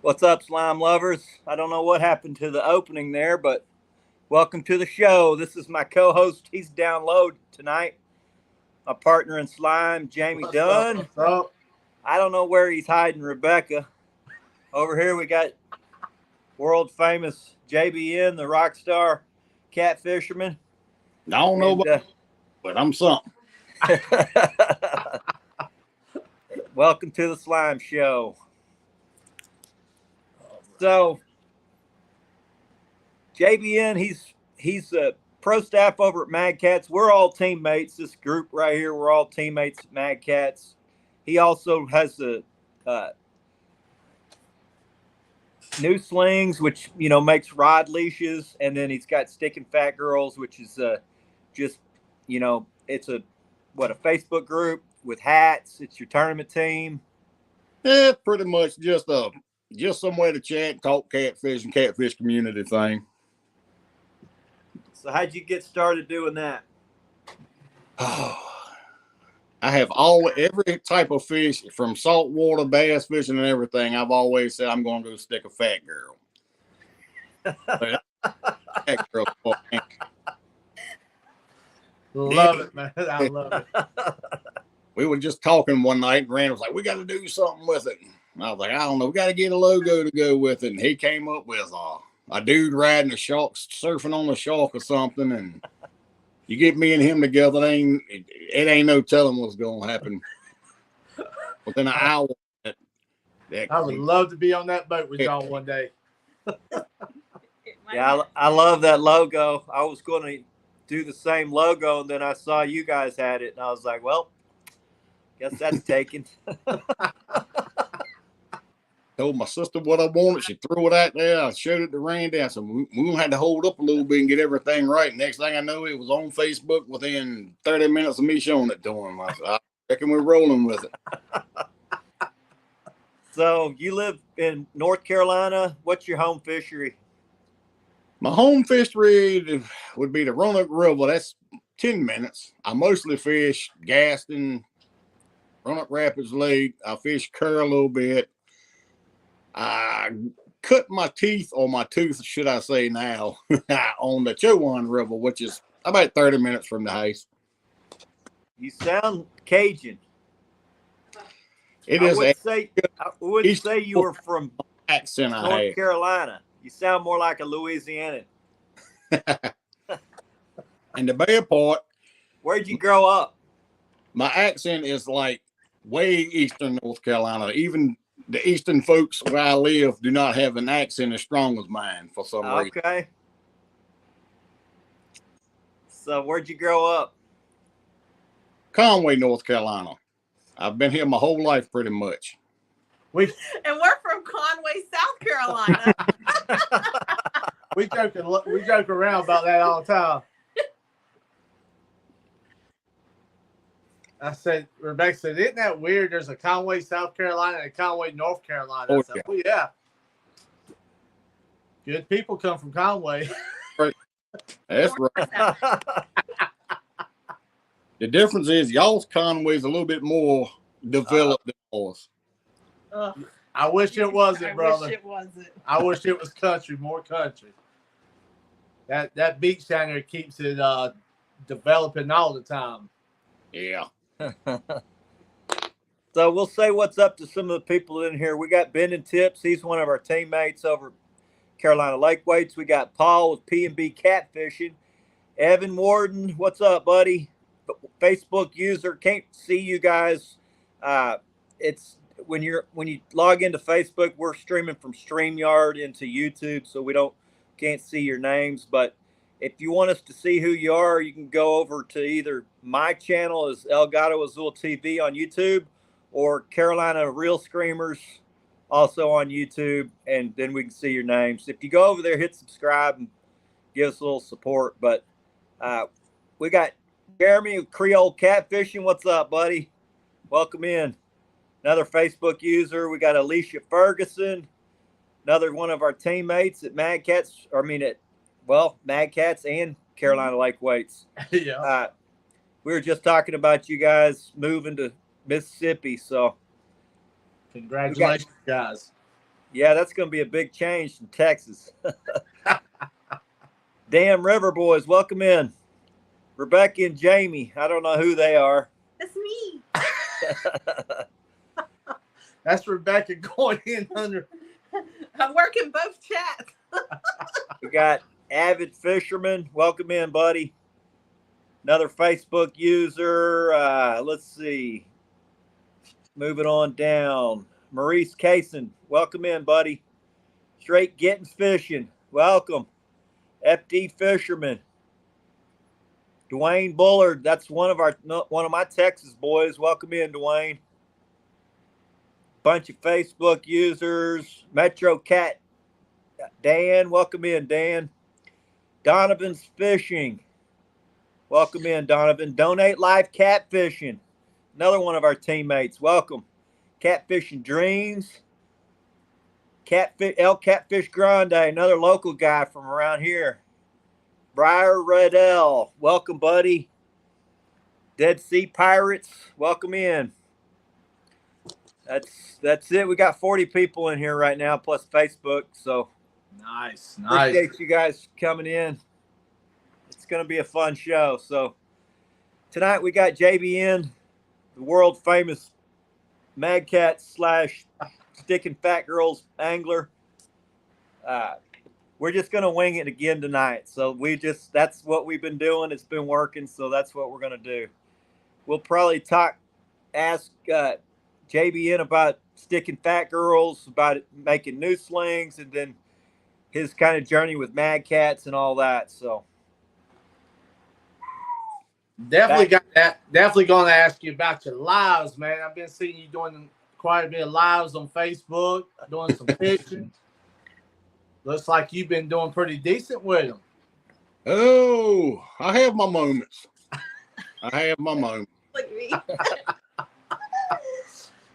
What's up, slime lovers? I don't know what happened to the opening there, but welcome to the show. This is my co-host. He's down low tonight. My partner in slime, Jamie Dunn. What's up? I don't know where he's hiding Rebecca. Over here we got world famous JBN, the rock star cat fisherman. I don't know, but I'm something. Welcome to the Slime Show. So, JBN, he's a pro staff over at Mad Cats. We're all teammates. This group right here, we're all teammates at Mad Cats. He also has the new Slingz, which makes rod leashes, and then he's got Stickin Fat Girls, which is just it's a Facebook group with hats. It's your tournament team. Yeah, pretty much just somewhere to chat and talk catfish and catfish community thing. So how'd you get started doing that? I have every type of fish from saltwater bass fishing and everything. I've always said I'm going to go stick a fat girl. Fat girl. Love it, man. I love it. We were just talking one night, and Rand was like, "We got to do something with it." And I was like, "I don't know. We got to get a logo to go with it." And he came up with a dude riding a shark, surfing on a shark or something. And you get me and him together, it ain't no telling what's going to happen. Within an hour, I would love to be on that boat with y'all one day. Yeah, I love that logo. I was going to do the same logo, and then I saw you guys had it, and I was like, well, guess that's taken. Told my sister what I wanted. She threw it out there. I showed it to Randy. I said, we had to hold up a little bit and get everything right. Next thing I know, it was on Facebook within 30 minutes of me showing it to him. I said, I reckon we're rolling with it. So you live in North Carolina. What's your home fishery? My home fishery would be the Roanoke River. That's 10 minutes. I mostly fish Gaston, Roanoke Rapids Lake. I fish Kerr a little bit. I cut my teeth, or my tooth, should I say now, on the Chowan River, which is about 30 minutes from the house. You sound Cajun. I wouldn't say you were from accent North Carolina. You sound more like a Louisianan. And the bad part, where'd you grow up? My accent is like way eastern North Carolina. Even the eastern folks where I live do not have an accent as strong as mine for some reason. Okay. So where'd you grow up? Conway, North Carolina. I've been here my whole life pretty much. And we're from Conway, South Carolina. we joke around about that all the time. I said, Rebecca said, isn't that weird? There's a Conway, South Carolina, and a Conway, North Carolina. I said, well, yeah. Good people come from Conway. Right. That's right. The difference is y'all's Conway's a little bit more developed than ours. I wish it wasn't, brother. I wish it wasn't. I wish it was country, more country. That beach down there keeps it developing all the time. Yeah. So we'll say what's up to some of the people in here. We got Ben and Tips. He's one of our teammates over Carolina Lake Weights. We got Paul with P&B Catfishing. Evan Warden, what's up, buddy? Facebook user. Can't see you guys. It's when you log into Facebook, we're streaming from StreamYard into YouTube, so we can't see your names. But if you want us to see who you are, you can go over to either my channel is Gato Azul TV on YouTube, or Carolina Real Screamers also on YouTube, and then we can see your names. If you go over there, hit subscribe and give us a little support. But we got Jeremy with Creole Catfishing. What's up, buddy? Welcome in. Another Facebook user. We got Alicia Ferguson, another one of our teammates at Mad Cats. Mad Cats and Carolina Lake Weights. Yeah. We were just talking about you guys moving to Mississippi. So Congratulations, guys. Yeah, that's going to be a big change in Texas. Damn River Boys, welcome in. Rebecca and Jamie. I don't know who they are. That's me. That's Rebecca going in under. I'm working both chats. We got Avid Fisherman. Welcome in, buddy. Another Facebook user. Let's see. Moving on down. Maurice Kaysen. Welcome in, buddy. Straight Gittins Fishing. Welcome. FD Fisherman. Dwayne Bullard. That's one of my Texas boys. Welcome in, Dwayne. Bunch of Facebook users. Metro Cat. Dan. Welcome in, Dan. Donovan's Fishing. Welcome in, Donovan. Donate Live Catfishing. Another one of our teammates. Welcome. Catfishing Dreams. Catfish Grande. Another local guy from around here. Briar Redell. Welcome, buddy. Dead Sea Pirates. Welcome in. That's it. We got 40 people in here right now, plus Facebook. So Nice. appreciate you guys coming in. It's going to be a fun show. So tonight we got JBN, the world famous Mad Cat / Stickin Fat Girls angler. We're just going to wing it again tonight. So that's what we've been doing. It's been working. So that's what we're going to do. We'll probably ask JBN about Stickin Fat Girls, about making new slings, and then his kind of journey with Mad Cats and all that. So Definitely got that. Definitely going to ask you about your lives, man. I've been seeing you doing quite a bit of lives on Facebook, doing some fishing. Looks like you've been doing pretty decent with them. Oh, I have my moments. Like me.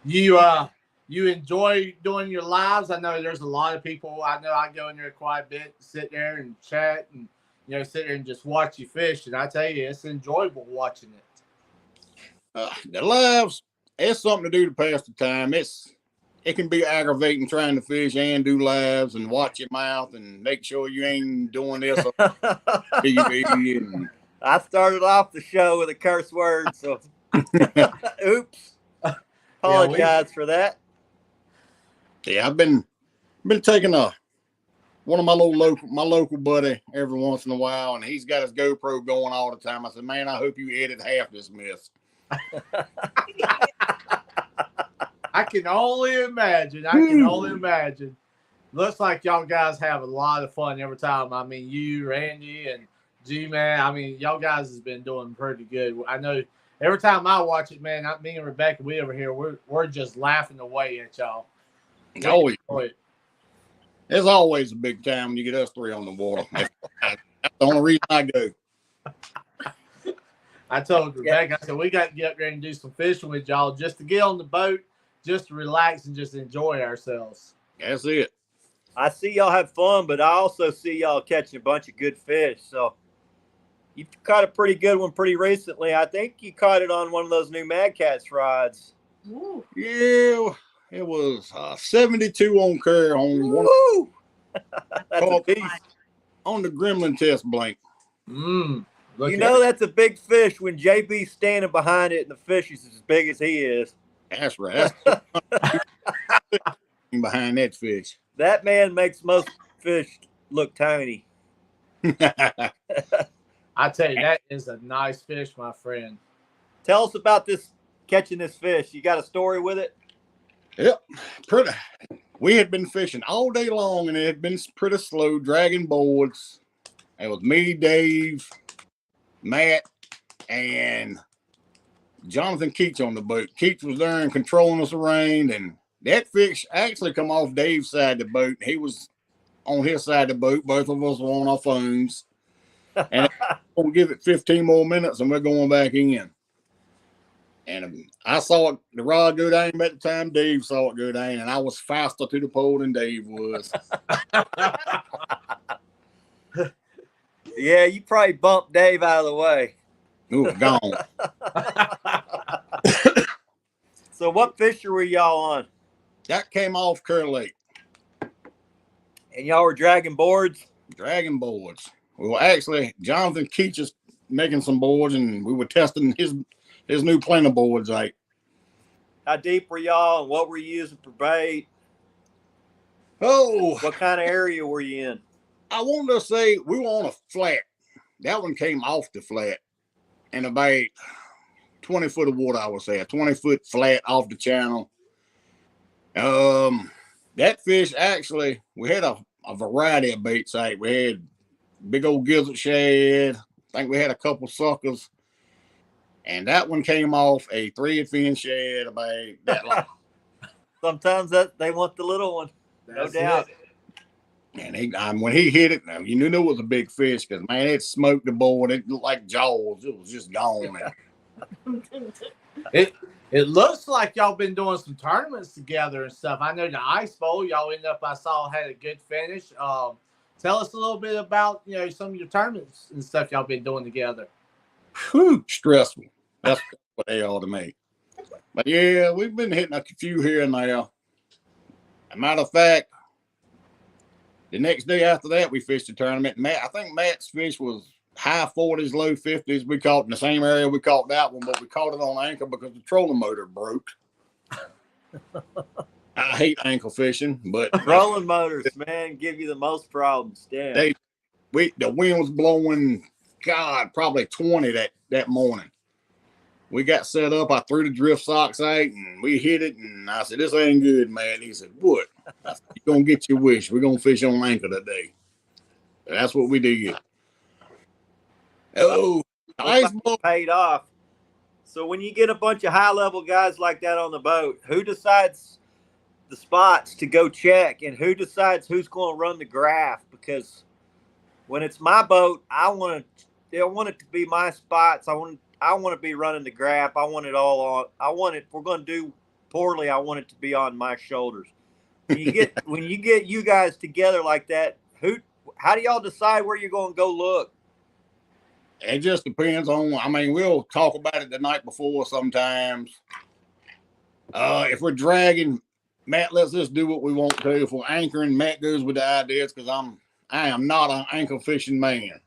You enjoy doing your lives? I know there's a lot of people. I know I go in there quite a bit, sit there and chat and sit there and just watch you fish. And I tell you, it's enjoyable watching it. The lives, it's something to do to pass the time. It can be aggravating trying to fish and do lives and watch your mouth and make sure you ain't doing this on TV. And I started off the show with a curse word, so oops. Apologize for that. Yeah, I've been taking one of my local buddy every once in a while, and he's got his GoPro going all the time. I said, man, I hope you edit half this mess. I can only imagine. Looks like y'all guys have a lot of fun every time. I mean, you, Randy, and G-Man. I mean, y'all guys has been doing pretty good. I know every time I watch it, man, me and Rebecca, we over here, we're just laughing away at y'all. Always. There's always a big time when you get us three on the water. That's the only reason I go. I told Rebecca, I said, we got to get up there and do some fishing with y'all just to get on the boat, just to relax and just enjoy ourselves. That's it. I see y'all have fun, but I also see y'all catching a bunch of good fish. So you caught a pretty good one pretty recently. I think you caught it on one of those new Mad Cats rods. Ooh. Yeah, it was 72 on curve on one. Woo! That's a beast. On the Gremlin test blank. That's a big fish when JB's standing behind it and the fish is as big as he is. That's right. That's behind that fish. That man makes most fish look tiny. I tell you, that is a nice fish, my friend. Tell us about catching this fish. You got a story with it? Yep. We had been fishing all day long, and it had been pretty slow, dragging boards. It was me, Dave, Matt, and Jonathan Keats on the boat. Keats was there and controlling us around, and that fish actually come off Dave's side of the boat. He was on his side of the boat. Both of us were on our phones. And we'll give it 15 more minutes, and we're going back in. And I saw the rod go down at the time Dave saw it go down, and I was faster to the pole than Dave was. Yeah, you probably bumped Dave out of the way. Ooh, gone. So what fishery were y'all on? That came off Curl Lake. And y'all were dragging boards? Dragging boards. We were actually, Jonathan Keach is making some boards, and we were testing his new planer boards out. How deep were y'all, and what were you using for bait? Oh, What kind of area were you in? I wanted to say we were on a flat. That one came off the flat, and about 20 foot of water, I would say, a 20-foot flat off the channel. That fish, actually, we had a variety of baits out. We had big old gizzard shad. I think we had a couple suckers. And that one came off a 3 fin shad about that long. Sometimes they want the little one. No doubt. And when he hit it, you knew it was a big fish because, man, it smoked the board. It looked like Jaws. It was just gone. It looks like y'all been doing some tournaments together and stuff. I know the Ice Bowl, y'all ended up, I saw, had a good finish. Tell us a little bit about, some of your tournaments and stuff y'all been doing together. Whew, stressful. That's what they ought to make. But yeah, we've been hitting a few here and there. As a matter of fact, the next day after that, we fished a tournament. I think Matt's fish was high 40s, low 50s. We caught in the same area we caught that one, but we caught it on anchor because the trolling motor broke. I hate ankle fishing, but Trolling motors, man, give you the most problems. Damn. The wind was blowing, God, probably 20 that morning. We got set up. I threw the drift socks out, and we hit it. And I said, "This ain't good, man." He said, "What?" I said, "You're going to get your wish. We're going to fish on anchor today." That's what we did. Oh, ice bowl paid off. So when you get a bunch of high-level guys like that on the boat, who decides the spots to go check, and who decides who's going to run the graph? Because when it's my boat, I want it to be my spots. I want to be running the graph. I want it all on. If we're going to do poorly, I want it to be on my shoulders. When you get you guys together like that, how do y'all decide where you're going to go look? It just depends on. We'll talk about it the night before sometimes. If we're dragging, Matt lets us do what we want to. If we're anchoring, Matt goes with the ideas because I am not an anchor fishing man.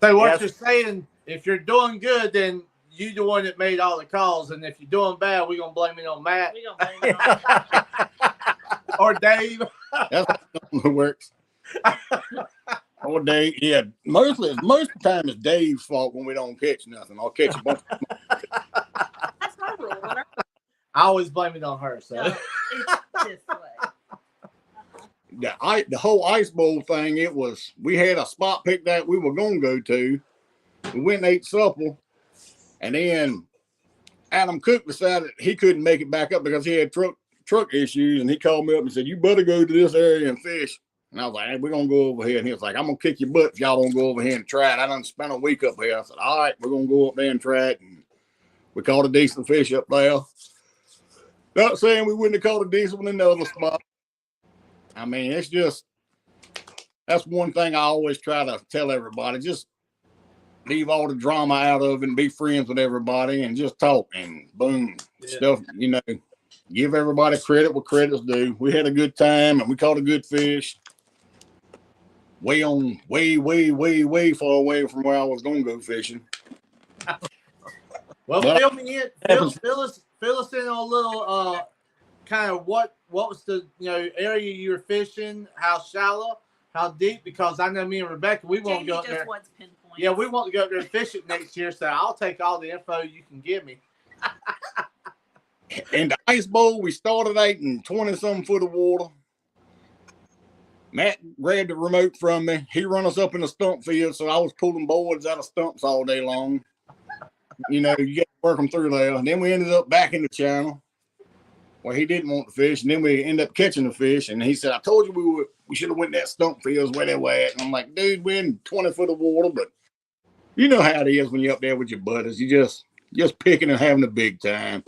So what you're saying, if you're doing good, then you the one that made all the calls, and if you're doing bad, we're gonna blame it on Matt. We gonna blame it on Matt. Or Dave. That's how it works. Or Dave, yeah. Most of the time it's Dave's fault when we don't catch nothing. I'll catch a bunch of That's my rule. I always blame it on her. So no, it's this way. the whole ice bowl thing, we had a spot picked that we were gonna go to. We went and ate supper, and then Adam Cook decided he couldn't make it back up because he had truck issues, and he called me up and said, "You better go to this area and fish." And I was like, "Hey, we're gonna go over here." And he was like, "I'm gonna kick your butt if y'all don't go over here and try it." I done spent a week up here. I said, "All right, we're gonna go up there and try it." And we caught a decent fish up there. Not saying we wouldn't have caught a decent one in the other spot. It's just, that's one thing I always try to tell everybody. Just leave all the drama out of it and be friends with everybody and just talk, and boom, stuff, give everybody credit what credit's due. We had a good time and we caught a good fish. Way far away from where I was going to go fishing. Well, fill me in. Fill us in on a little kind of what was the area you were fishing, how shallow, how deep, because I know me and Rebecca, we won't go up there. Yeah, we want to go up there and fish it next year, so I'll take all the info you can give me. In the ice bowl, we started out in 20-some foot of water. Matt grabbed the remote from me. He run us up in the stump field, so I was pulling boards out of stumps all day long. You got to work them through there. And then we ended up back in the channel where he didn't want to fish, and then we ended up catching the fish. And he said, "I told you we should have went that stump fields where they were at." And I'm like, "Dude, we're in 20 foot of water, but you know how it is when you're up there with your buddies. You just picking and having a big time."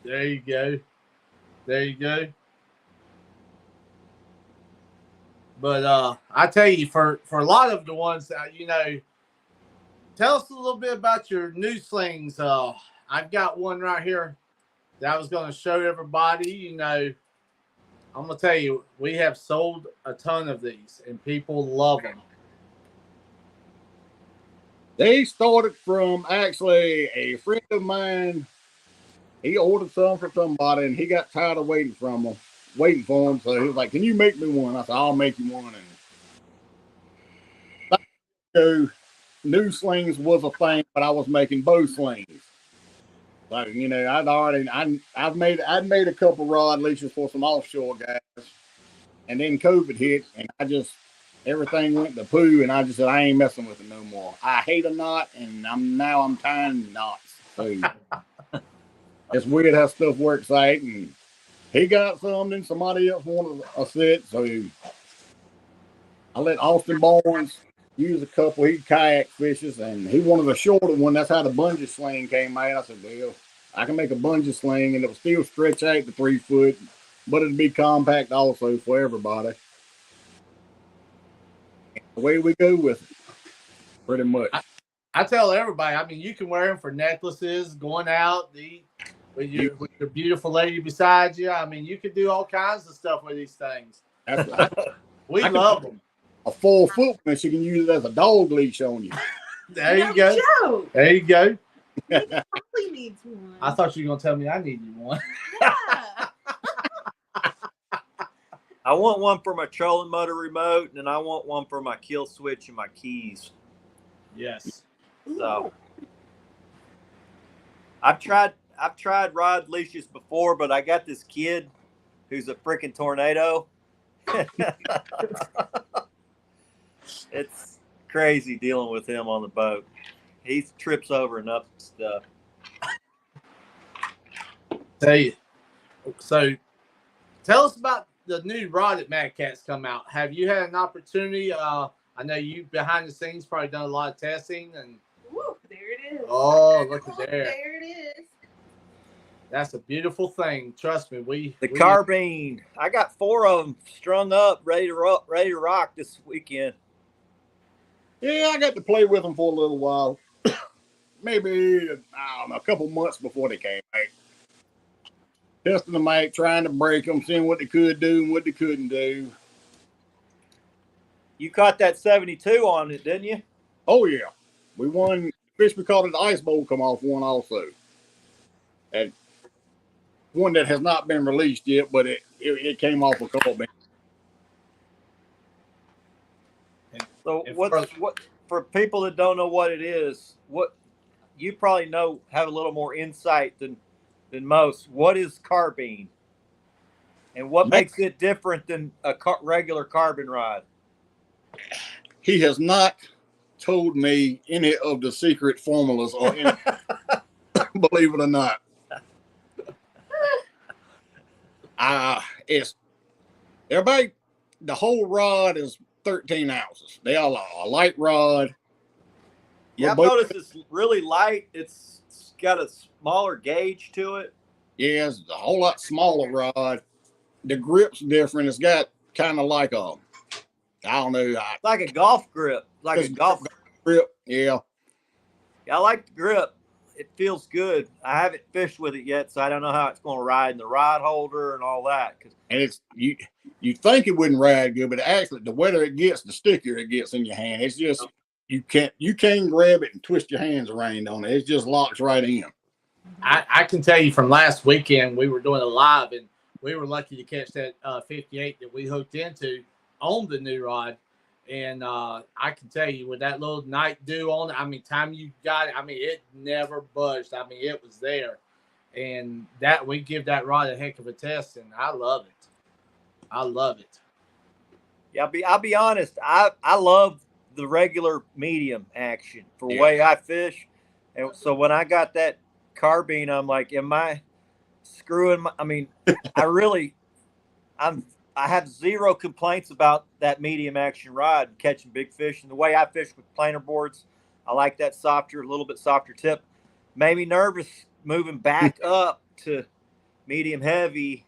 There you go. But I tell you, for a lot of the ones that tell us a little bit about your new slings. I've got one right here that I was going to show everybody. You know, I'm going to tell you, we have sold a ton of these, and people love them. They started from actually a friend of mine. He ordered some for somebody, and he got tired of waiting for them. So he was like, "Can you make me one?" I said, "I'll make you one." And so, new slings was a thing, but I was making bow slings. So you know, I'd made a couple rod leashes for some offshore guys, and then COVID hit, and everything went to poo, and I just said I ain't messing with it no more. I hate a knot, and I'm tying knots. So it's weird how stuff works out. And he got some, and somebody else wanted a set, so I let Austin Barnes use a couple. He kayak fishes, and he wanted a shorter one. That's how the bungee sling came out. I said, well, I can make a bungee sling, and it'll still stretch out to 3 foot, but it'd be compact also for everybody. Away we go with it, pretty much. I tell everybody, I mean, you can wear them for necklaces, going out, with your beautiful lady beside you. I mean, you can do all kinds of stuff with these things. We love them. A 4 foot one, she can use it as a dog leash on you. There you go. Joke. There you go. He probably needs one. I thought you were going to tell me I needed one. Yeah. I want one for my trolling motor remote, and I want one for my kill switch and my keys. Yes. So I've tried rod leashes before, but I got this kid who's a freaking tornado. It's crazy dealing with him on the boat. He trips over enough stuff. So tell us about the new rod that Mad Catz come out. Have you had an opportunity? I know you behind the scenes probably done a lot of testing and. Woo, there it is. Oh, look at there. There it is. That's a beautiful thing. Trust me. The carbine. I got 4 of them strung up, ready to rock this weekend. Yeah, I got to play with them for a little while. Maybe, I don't know, a couple months before they came out. Testing them out, trying to break them, seeing what they could do and what they couldn't do. You caught that 72 on it, didn't you? Oh, yeah. We won. Fish we caught at the Ice Bowl come off one also. And one that has not been released yet, but it came off a couple of. So what for people that don't know what it is, what you probably have a little more insight than most. What is carbine, and what makes it different than a regular carbon rod? He has not told me any of the secret formulas or any, believe it or not. It's everybody. The whole rod is 13 ounces. They are a light rod. Yeah, I've noticed it's really light. It's got a smaller gauge to it. Yeah, it's a whole lot smaller rod. The grip's different. It's got kind of like a, I don't know. Like a golf grip. Like a golf grip. Yeah. I like the grip. It feels good. I haven't fished with it yet, so I don't know how it's going to ride in the rod holder and all that. And it's you think it wouldn't ride good, but actually, the wetter it gets, the stickier it gets in your hand. It's just you can't grab it and twist your hands around on it. It just locks right in. I can tell you from last weekend, we were doing a live, and we were lucky to catch that 58 that we hooked into on the new rod. And I can tell you, with that little night dew on it, I mean, time you got it, I mean, it never budged. I mean, it was there. And that we give that rod a heck of a test, and I love it. I love it. Yeah, I'll be honest. I love the regular medium action for the way I fish. And so when I got that carbine, I'm like, am I screwing I mean, I have zero complaints about that medium action rod and catching big fish. And the way I fish with planer boards, I like that softer, a little bit softer tip. Made me nervous moving back up to medium heavy.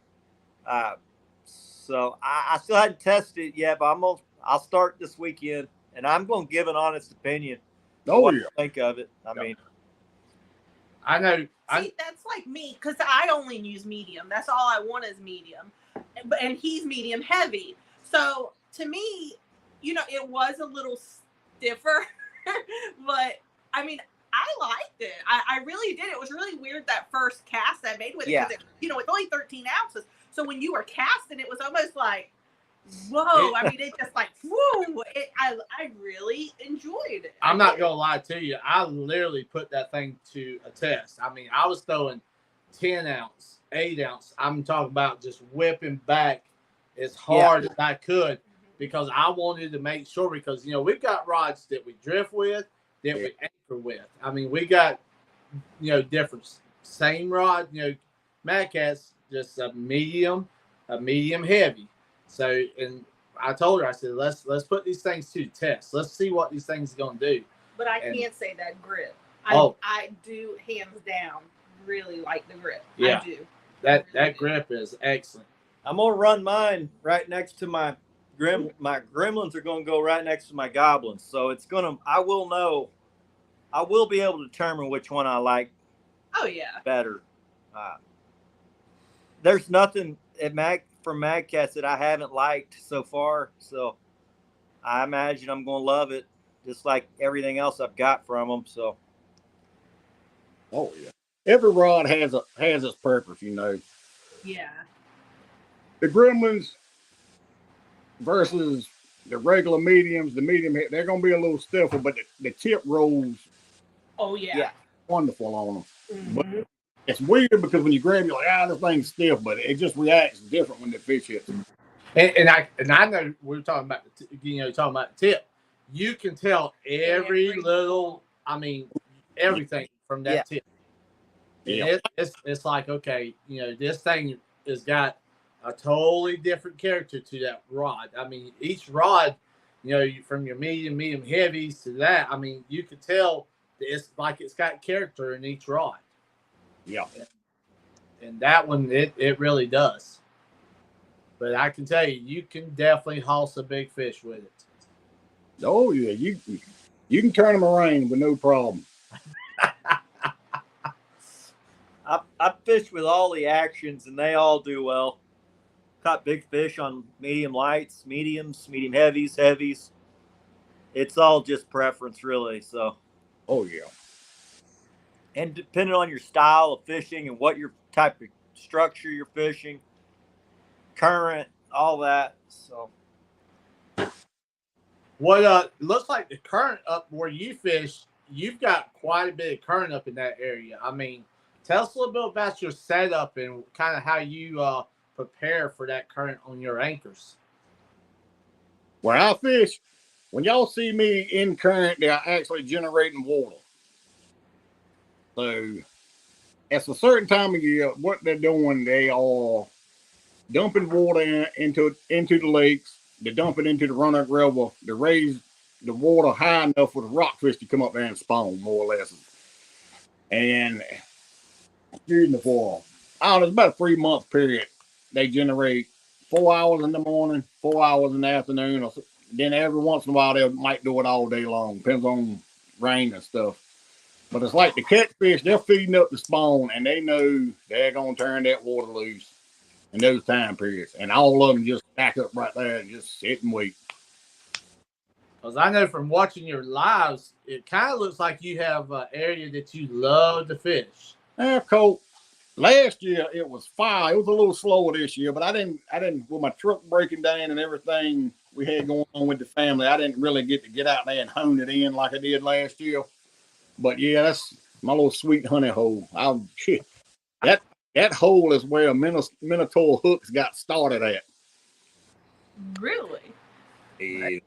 So I still hadn't tested it yet, but I'll start this weekend, and I'm going to give an honest opinion. Oh, what yeah. I think of it. I mean, I know. See, that's like me because I only use medium. That's all I want is medium, and he's medium heavy. So to me, it was a little stiffer, but I mean, I liked it. I really did. It was really weird that first cast I made with it because it's only 13 ounces. So when you were casting, it was almost like, whoa! I mean, it just like, whoa! I really enjoyed it. I'm not gonna lie to you. I literally put that thing to a test. I mean, I was throwing 10 ounce, 8 ounce. I'm talking about just whipping back as hard as I could because I wanted to make sure because we've got rods that we drift with, that we anchor with. I mean, we got different same rod. Mad Catz just a medium heavy. So, and I told her, I said, let's put these things to the test. Let's see what these things are going to do. But I can't say that grip. I do, hands down, really like the grip. Yeah. I do. That grip is excellent. I'm going to run mine right next to my gremlins are going to go right next to my goblins. So I will be able to determine which one I like. Oh, yeah. Better. There's nothing from Mad Catz that I haven't liked so far, so I imagine I'm going to love it, just like everything else I've got from them. So, oh yeah, every rod has its purpose, Yeah. The Gremlins versus the regular mediums, they're going to be a little stiffer, but the tip rolls. Oh yeah. Wonderful on them. Mm-hmm. But it's weird because when you grab, you're like, this thing's stiff, but it just reacts different when the fish hits them. And I know we're talking about the tip. You can tell every little, everything from that tip. Yeah. It's like, okay, this thing has got a totally different character to that rod. I mean, each rod, from your medium heavies to that, I mean, you can tell it's like it's got character in each rod. Yeah. And that one, it really does. But I can tell you can definitely house a big fish with it. Oh, yeah. You can turn them around with no problem. I fish with all the actions, and they all do well. Caught big fish on medium lights, mediums, medium heavies. It's all just preference, really. So. Oh, yeah. And depending on your style of fishing and what your type of structure you're fishing, current, all that. So, what looks like the current up where you fish, you've got quite a bit of current up in that area. I mean, tell us a little bit about your setup and kind of how you prepare for that current on your anchors. Where I fish, when y'all see me in current, they're actually generating water. So, at a certain time of year, what they're doing, they are dumping water into the lakes. They dump it into the Roanoke River to raise the water high enough for the rockfish to come up there and spawn, more or less. And during the fall, it's about a 3-month period. They generate 4 hours in the morning, 4 hours in the afternoon. Or then every once in a while, they might do it all day long. Depends on rain and stuff. But it's like the catfish, they're feeding up the spawn, and they know they're going to turn that water loose in those time periods. And all of them just stack up right there and just sit and wait. Because I know from watching your lives, it kind of looks like you have an area that you love to fish. Colt, last year it was fire. It was a little slower this year, but I didn't, with my truck breaking down and everything we had going on with the family, I didn't really get to get out there and hone it in like I did last year. But yeah, that's my little sweet honey hole. That hole is where Minotaur hooks got started at. Really? Yeah.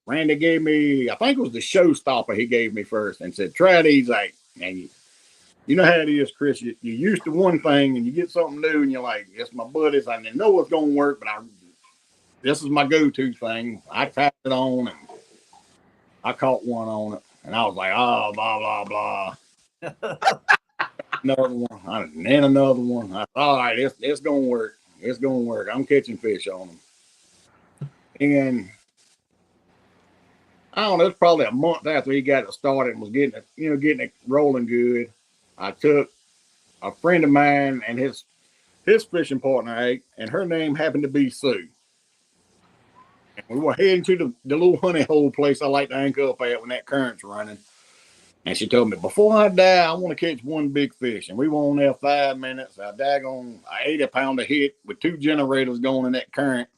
Randy gave me, I think it was the showstopper he gave me first and said, try these out. And you know how it is, Chris. You're used to one thing and you get something new and you're like, it's my buddies. I didn't know it's going to work, but this is my go-to thing. I tried it on and I caught one on it. And I was like, blah, blah, blah. Another one. And then another one. I thought, all right, it's going to work. It's going to work. I'm catching fish on them. And I don't know, it's probably a month after he got it started and was getting it rolling good. I took a friend of mine and his fishing partner ate, and her name happened to be Sue. And we were heading to the little honey hole place I like to anchor up at when that current's running. And she told me, before I die, I want to catch one big fish. And we were on there 5 minutes. I daggone, I 80-pounder hit with 2 generators going in that current.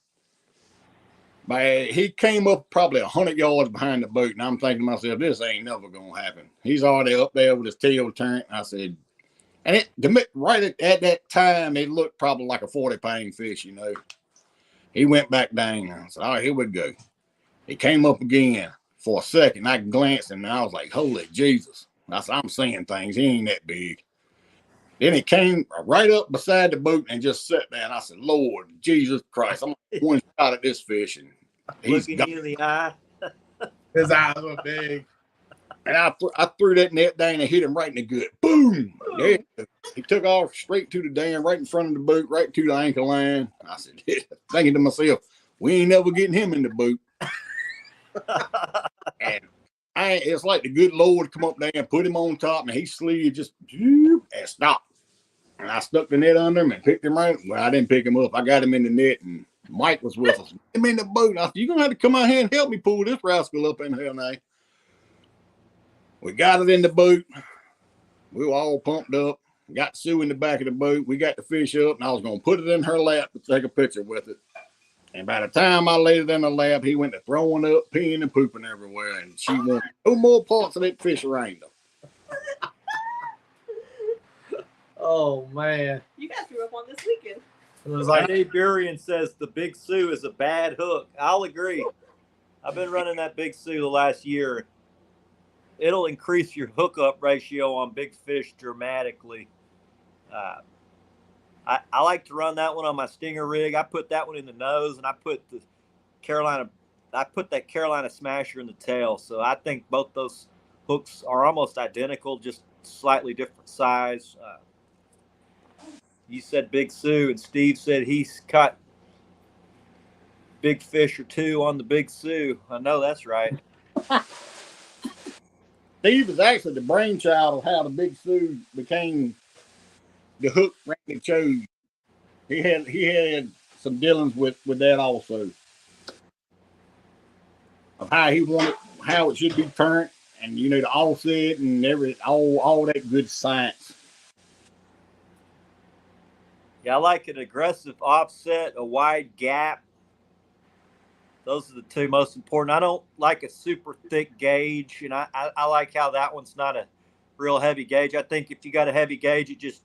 But he came up probably 100 yards behind the boat. And I'm thinking to myself, this ain't never going to happen. He's already up there with his tail turned. I said, and right at that time, it looked probably like a 40-pound fish, you know. He went back down. I said, all right, here we go. He came up again. For a second, I glanced and I was like, holy Jesus. I said, I'm seeing things. He ain't that big. Then he came right up beside the boat and just sat there. And I said, Lord Jesus Christ, I'm one shot at this fish. And he's Looking you in the eye. His eyes were big. And I threw that net down and hit him right in the gut. Boom! There he took off straight to the dam, right in front of the boat, right to the anchor line. I said, thinking to myself, we ain't never getting him in the boat. And it's like the good Lord come up there and put him on top, and he slid just and stopped. And I stuck the net under him and picked him right. Well, I didn't pick him up. I got him in the net, and Mike was with us. Him in the boat. I said, you're gonna have to come out here and help me pull this rascal up in here now. We got it in the boat. We were all pumped up. Got Sue in the back of the boat. We got the fish up, and I was gonna put it in her lap to take a picture with it. And by the time I laid it in the lap, he went to throwing up, peeing and pooping everywhere. And she wanted no more parts of that fish around him. Oh, man. You guys grew up on this weekend. It was like, Dave Burian says the Big Sue is a bad hook. I'll agree. I've been running that Big Sue the last year. It'll increase your hookup ratio on big fish dramatically. I like to run that one on my stinger rig. I put that one in the nose, and I put that Carolina Smasher in the tail. So I think both those hooks are almost identical, just slightly different size. You said Big Sue, and Steve said he's caught big fish or 2 on the Big Sue. I know that's right. Steve is actually the brainchild of how the Big Sue became the hook Randy chose. He had some dealings with that also. Of how he wanted, how it should be turned, and you know, the offset and all that good science. Yeah, I like an aggressive offset, a wide gap. Those are the 2 most important. I don't like a super thick gauge, and I like how that one's not a real heavy gauge. I think if you got a heavy gauge, it just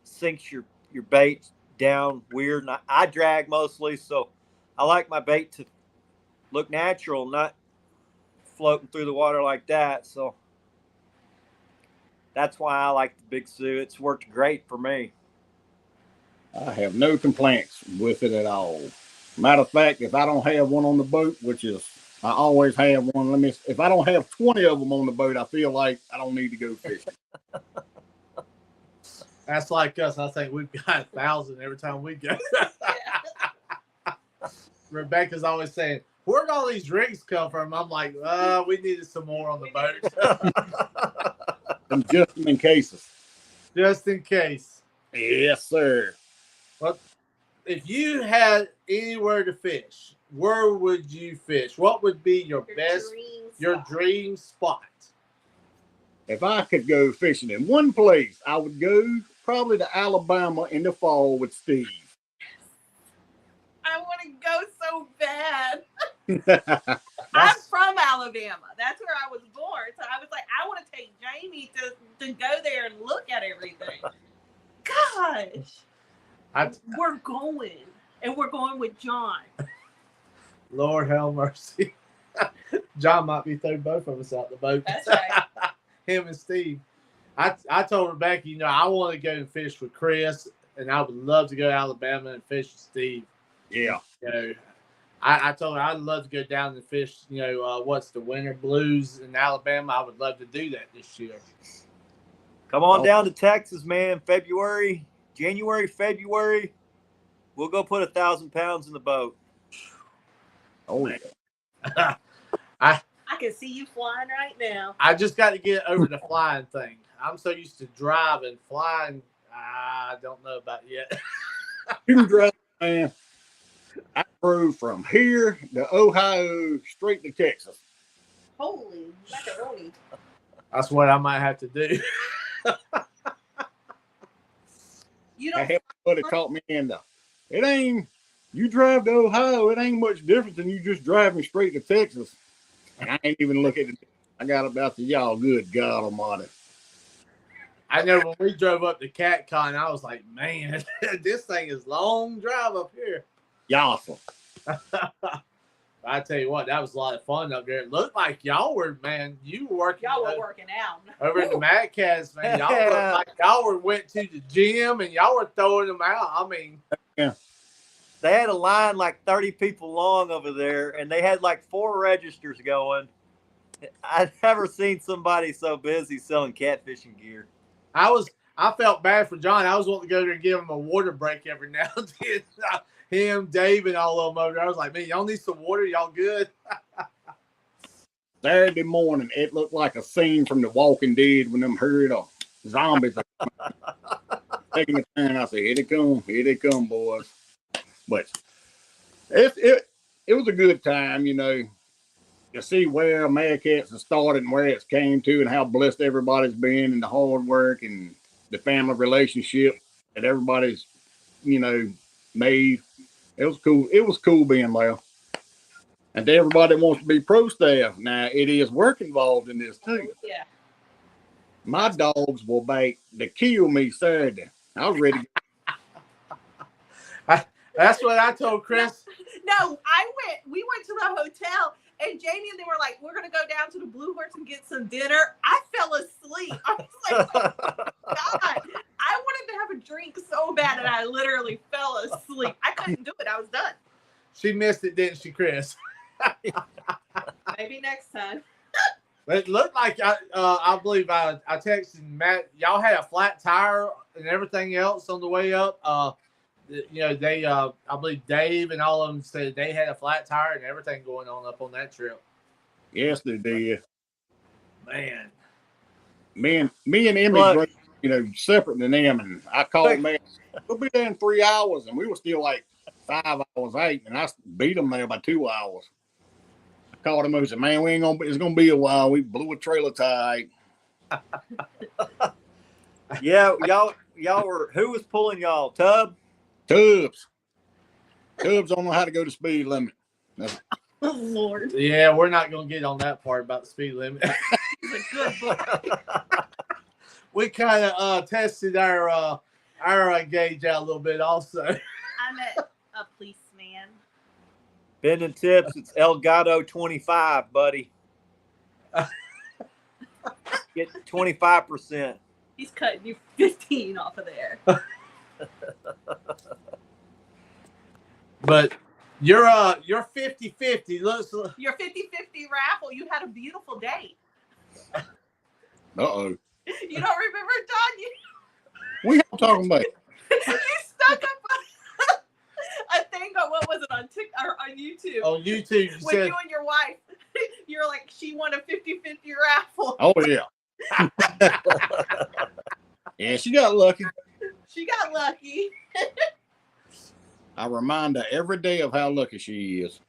sinks your bait down weird. And I drag mostly, so I like my bait to look natural, not floating through the water like that. So that's why I like the Big Sue. It's worked great for me. I have no complaints with it at all. Matter of fact, if I don't have one on the boat, which is I always have one. If I don't have 20 of them on the boat, I feel like I don't need to go fishing. that's like us. I think we've got 1,000 every time we go. Rebecca's always saying, where'd all these rigs come from? I'm like, we needed some more on the boat. And just in cases. Just in case. Yes, sir. Well, if you had anywhere to fish, where would you fish? What would be your dream spot? If I could go fishing in one place, I would go probably to Alabama in the fall with Steve. I want to go so bad. I'm from Alabama. That's where I was born. So I was like, I want to take Jamie to go there and look at everything. Gosh. We're going. And we're going with John. Lord have mercy. John might be throwing both of us out the boat. That's right. Him and Steve. I told Rebecca, I want to go and fish with Chris, and I would love to go to Alabama and fish with Steve. Yeah. I told her I'd love to go down and fish, what's the Winter Blues in Alabama. I would love to do that this year. Come on down to Texas, man. January, February. We'll go put 1,000 pounds in the boat. Oh, yeah. I can see you flying right now. I just got to get over the flying thing. I'm so used to driving, flying. I don't know about yet. You can drive, man. I drove from here to Ohio straight to Texas. Holy macaroni. That's what I might have to do. You I don't. had somebody taught me in the. It ain't. You drive to Ohio, it ain't much different than you just driving straight to Texas. And I ain't even look at it. I got about the y'all. Good God Almighty. I know when we drove up to CatCon, I was like, man, this thing is long drive up here. Y'all. I tell you what, that was a lot of fun up there. It looked like y'all were, man, you were working. Y'all were working out. Over in the Mad Cats, man. Y'all looked like y'all went to the gym and y'all were throwing them out. I mean, yeah. They had a line like 30 people long over there, and they had like 4 registers going. I've never seen somebody so busy selling catfishing gear. I felt bad for John. I was wanting to go there and give him a water break every now and then. Him, Dave, and all of them over there. I was like, man, y'all need some water? Y'all good? Saturday morning, it looked like a scene from The Walking Dead when them hurried up zombies taking the turn. I said, here they come, boys. But it was a good time, you know, to see where Mad Cats has started and where it's came to and how blessed everybody's been and the hard work and the family relationship that everybody's, you know, made. It was cool. It was cool being there. And to everybody that wants to be ProStaff, now it is work involved in this too. Yeah. My dogs will bait to kill me Saturday. I was ready. That's what I told Chris. No, we went to the hotel and Jamie and they were like, we're going to go down to the Blue Horse and get some dinner. I fell asleep. I was like, oh, God, I wanted to have a drink so bad and I literally fell asleep. I couldn't do it. I was done. She missed it, didn't she, Chris? Maybe next time. But it looked like I believe I texted Matt. Y'all had a flat tire and everything else on the way up. You know, they I believe Dave and all of them said they had a flat tire and everything going on up on that trip. Yes, they did. Man, Me and Emmy, you know, separate than them, and I called Matt. We'll be there in 3 hours, and we were still like 5 hours 8, and I beat them there by 2 hours. I called him and said, "Man, it's gonna be a while. We blew a trailer tie." Yeah, y'all were. Who was pulling y'all? Tubbs don't know how to go to speed limit. Oh, Lord. yeah, we're not gonna get on that part about the speed limit. He's a good boy. We kind of tested our gauge out a little bit also. I met a policeman. Ben and Tips, it's El Gato 25, buddy. Get 25%. He's cutting you 15 off of there. But you're 50-50. Your 50-50 raffle, you had a beautiful day. Uh-oh. You don't remember, John? What y'all talking about? You stuck up a thing on, what was it, on TikTok or on YouTube? On YouTube, you With said, you and your wife. You're like, she won a 50-50 raffle. Oh yeah. Yeah, she got lucky. She got lucky. I remind her every day of how lucky she is.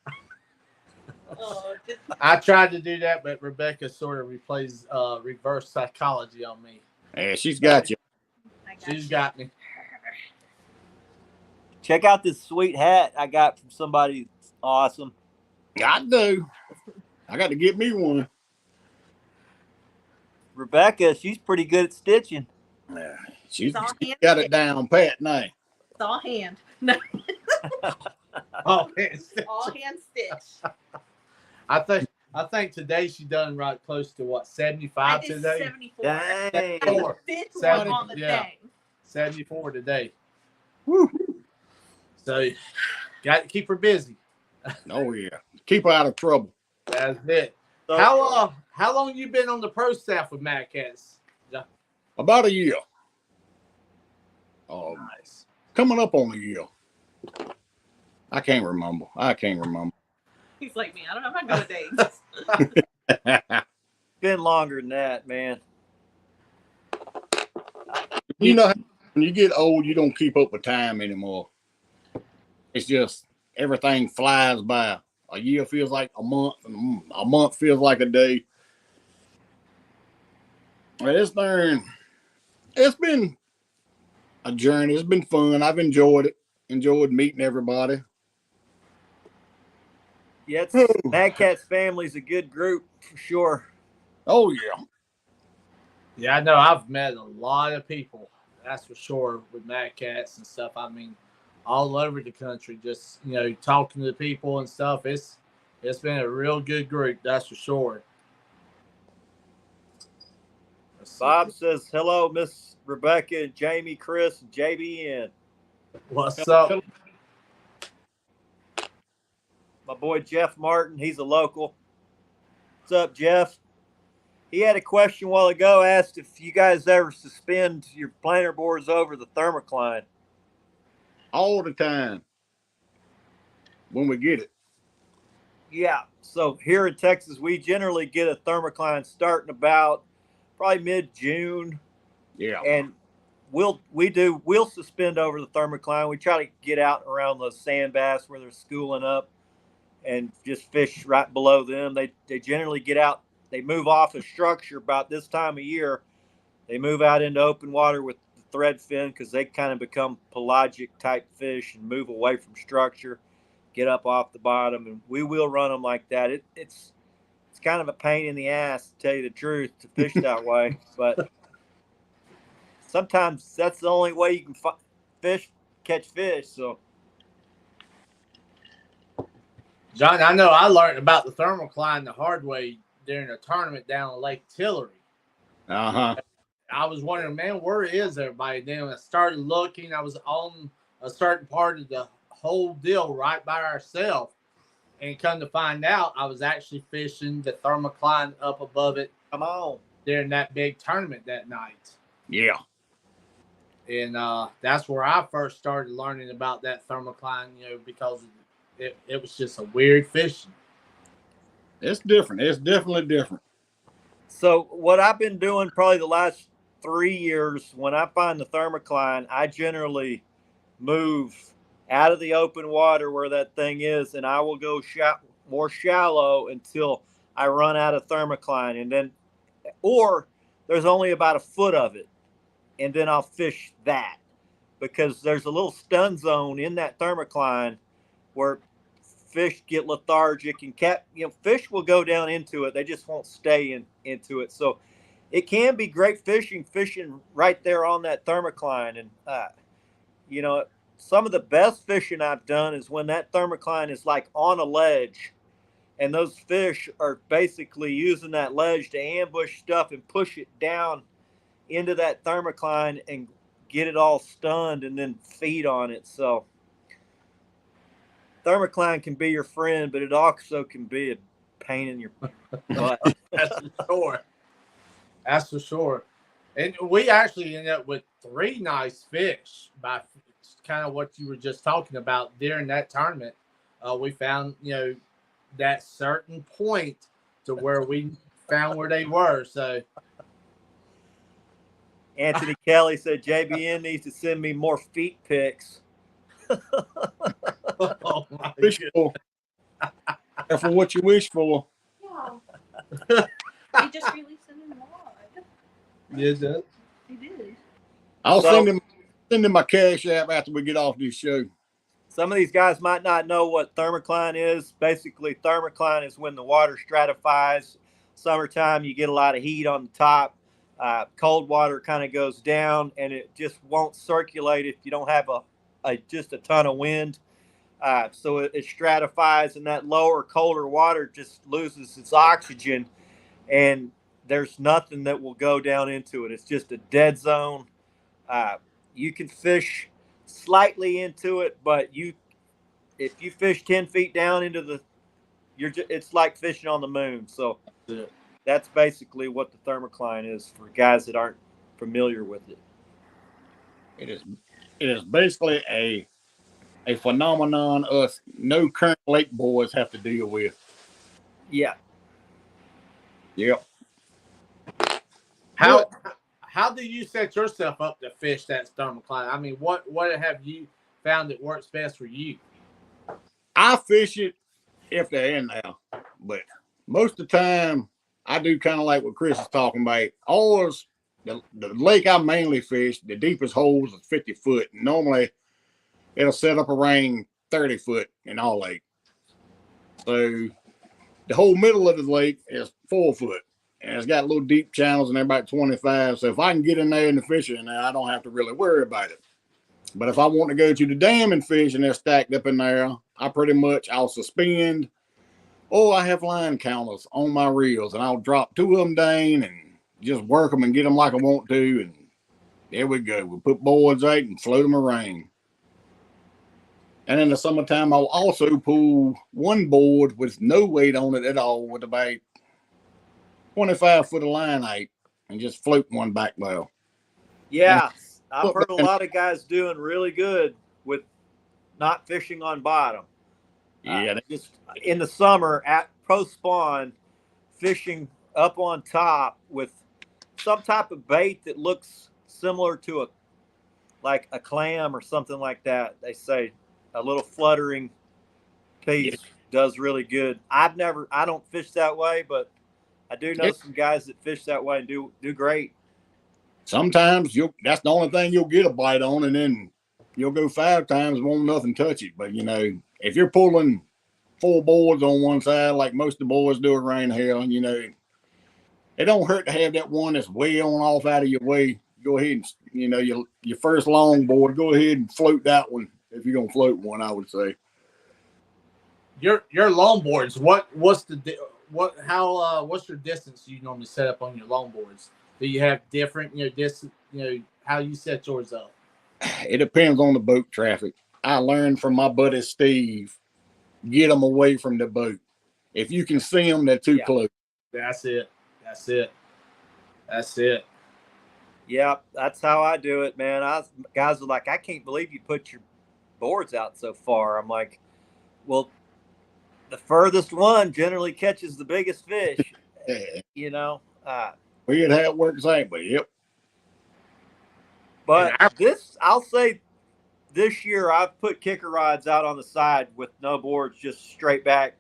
Oh, I tried to do that, but Rebecca sort of replays reverse psychology on me. Yeah, she's got you. She's got me. Check out this sweet hat I got from somebody awesome. I do. I got to get me one. Rebecca, she's pretty good at stitching. Yeah, she's all got it down pat now. It's all hand. No. Oh, man. All hand stitch. I think today she done right close to what, 75 I did today? 74. Dang. That's the fifth one on the thing. 74 today. Woo. So got to keep her busy. Oh yeah, keep her out of trouble. That's it. So, How long you been on the pro staff with Mad Cats? About a year. Oh, Nice. coming up on a year. I can't remember. He's like me. I don't know if I go to dates. been longer than that, man. You know, when you get old, you don't keep up with time anymore. It's just everything flies by. A year feels like a month, and a month feels like a day. It's been a journey. It's been fun. I've enjoyed it. Enjoyed meeting everybody. Yeah, Mad Catz family's a good group for sure. Oh yeah. Yeah, I know. I've met a lot of people. That's for sure with Mad Catz and stuff. I mean, all over the country. Just talking to the people and stuff. It's been a real good group. That's for sure. Bob says hello, Miss Rebecca, Jamie, Chris, and JBN. What's up? My boy Jeff Martin, he's a local. What's up, Jeff? He had a question a while ago, asked if you guys ever suspend your planer boards over the thermocline. All the time. When we get it. Yeah. So here in Texas, we generally get a thermocline starting about probably mid-June. Yeah. And we'll suspend over the thermocline. We try to get out around those sand bass where they're schooling up and just fish right below them. They generally get out. They move off of structure about this time of year. They move out into open water with the thread fin because they kind of become pelagic type fish and move away from structure, get up off the bottom, and we will run them like that. It's kind of a pain in the ass, to tell you the truth, to fish that way, but sometimes that's the only way you can catch fish. So, John, I know I learned about the thermocline the hard way during a tournament down on Lake Tillery. Uh-huh. I was wondering, man, where is everybody? Then I started looking. I was on a certain part of the whole deal right by ourselves. And come to find out, I was actually fishing the thermocline up above it. Come on. During that big tournament that night. Yeah. And that's where I first started learning about that thermocline, because it was just a weird fishing. It's different. It's definitely different. So what I've been doing probably the last 3 years, when I find the thermocline, I generally move out of the open water where that thing is, and I will go more shallow until I run out of thermocline, and then, or there's only about a foot of it, and then I'll fish that, because there's a little stun zone in that thermocline where fish get lethargic, and fish will go down into it. They just won't stay into it. So it can be great fishing right there on that thermocline. And, some of the best fishing I've done is when that thermocline is like on a ledge, and those fish are basically using that ledge to ambush stuff and push it down into that thermocline and get it all stunned and then feed on it. So thermocline can be your friend, but it also can be a pain in your butt. That's for sure. That's for sure. And we actually ended up with 3 nice fish by kind of what you were just talking about during that tournament. We found, that certain point to where we found where they were. So Anthony Kelly said JBN needs to send me more feet pics. oh my Wish for. For what you wish for. Yeah. He just released a new mod. Yeah, He did. I'll send him my cash app after we get off this show. Some of these guys might not know what thermocline is. Basically, thermocline is when the water stratifies. Summertime, you get a lot of heat on the top. Cold water kind of goes down, and it just won't circulate if you don't have just a ton of wind. So it stratifies, and that lower, colder water just loses its oxygen, and there's nothing that will go down into it. It's just a dead zone. You can fish slightly into it, but if you fish 10 feet down into it's like fishing on the moon. So that's basically what the thermocline is for guys that aren't familiar with it. It is basically a phenomenon us no current lake boys have to deal with. Yeah. Yep. How how do you set yourself up to fish that sternocline? I mean, what have you found that works best for you? I fish it if they're in there, but most of the time I do kind of like what Chris is talking about. Always the lake I mainly fish, the deepest holes is 50 foot. Normally it'll set up a ring 30 foot in all lake. So the whole middle of the lake is 4 foot. And it's got little deep channels and they're about 25. So if I can get in there and the fish are in there, I don't have to really worry about it. But if I want to go to the dam and fish and they're stacked up in there, I'll suspend. Or I have line counters on my reels and I'll drop 2 of them down and just work them and get them like I want to. And there we go. We'll put boards out and float them around. And in the summertime, I'll also pull one board with no weight on it at all with about 25 foot of line out and just float one back well. Yeah, I've heard a lot of guys doing really good with not fishing on bottom. Yeah. Just in the summer at Pro Spawn, fishing up on top with some type of bait that looks similar to a clam or something like that. They say a little fluttering piece does really good. I don't fish that way, but I do know some guys that fish that way and do great. Sometimes that's the only thing you'll get a bite on, and then you'll go 5 times and won't nothing touch it. But if you're pulling 4 boards on one side, like most of the boys do around here, it don't hurt to have that one that's way on off out of your way. Go ahead and your first long board, go ahead and float that one if you're gonna float one, I would say. Your longboards, what's your distance you normally set up on your longboards? Do you have different, distance, how you set yours up? It depends on the boat traffic. I learned from my buddy Steve, get them away from the boat. If you can see them, they're too close. That's it. Yeah, that's how I do it, man. Guys are like, I can't believe you put your boards out so far. I'm like, well, the furthest one generally catches the biggest fish. Weird how it works out, but yep. But I'll say this year I've put kicker rods out on the side with no boards, just straight back.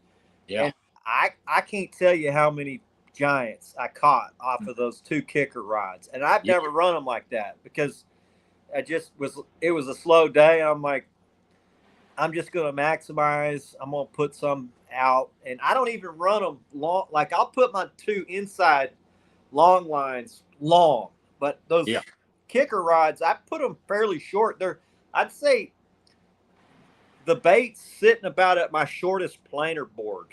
Yeah. And I can't tell you how many giants I caught off of those 2 kicker rods. And I've never run them like that because it was a slow day. I'm like, I'm just going to maximize. I'm going to put some out. And I don't even run them long. Like I'll put my 2 inside long lines long. But those kicker rods, I put them fairly short. I'd say the bait's sitting about at my shortest planer board.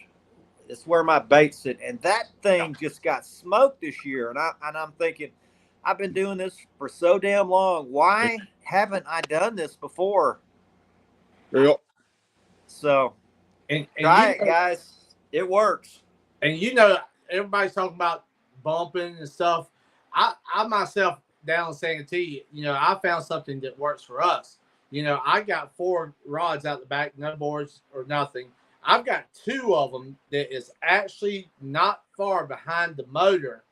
It's where my bait's sit. And that thing just got smoked this year. And I'm thinking, I've been doing this for so damn long. Why haven't I done this before? Yep. So try it, guys. It works. And everybody's talking about bumping and stuff. I myself down in Santee, I found something that works for us. I got 4 rods out the back, no boards or nothing. I've got 2 of them that is actually not far behind the motor.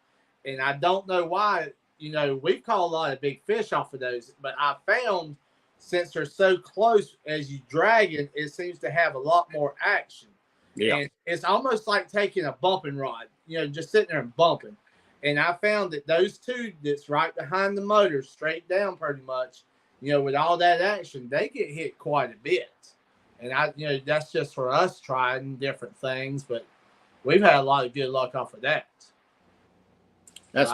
And I don't know why, we've caught a lot of big fish off of those, but I found since they're so close as you drag it, it seems to have a lot more action. Yeah. And it's almost like taking a bumping rod, just sitting there and bumping. And I found that those 2 that's right behind the motor, straight down pretty much, with all that action, they get hit quite a bit. And that's just for us trying different things, but we've had a lot of good luck off of that. That's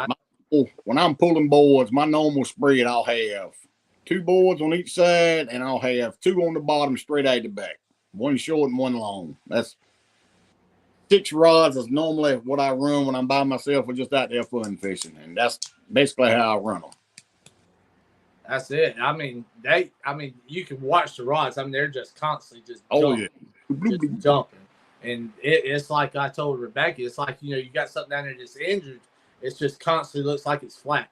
when I'm pulling boards, my normal spread, I'll have 2 boards on each side, and I'll have 2 on the bottom straight out the back. 1 short and 1 long. That's 6 rods is normally what I run when I'm by myself or just out there fun fishing, and that's basically how I run them. That's it. You can watch the rods. they're just constantly just jumping. And it's like I told Rebecca, it's like, you got something down there that's injured. It's just constantly looks like it's flat.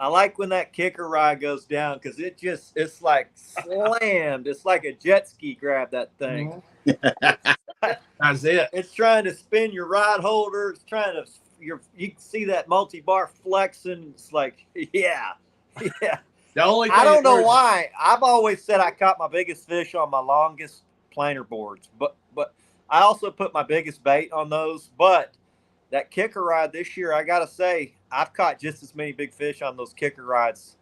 I like when that kicker rod goes down because it's like slammed. It's like a jet ski grab that thing. That's it. It's trying to spin your rod holder. It's trying to you can see that multi-bar flexing. It's like, yeah. The only thing I don't know why. I've always said I caught my biggest fish on my longest planer boards, but I also put my biggest bait on those. But that kicker ride this year, I gotta say, I've caught just as many big fish on those kicker rides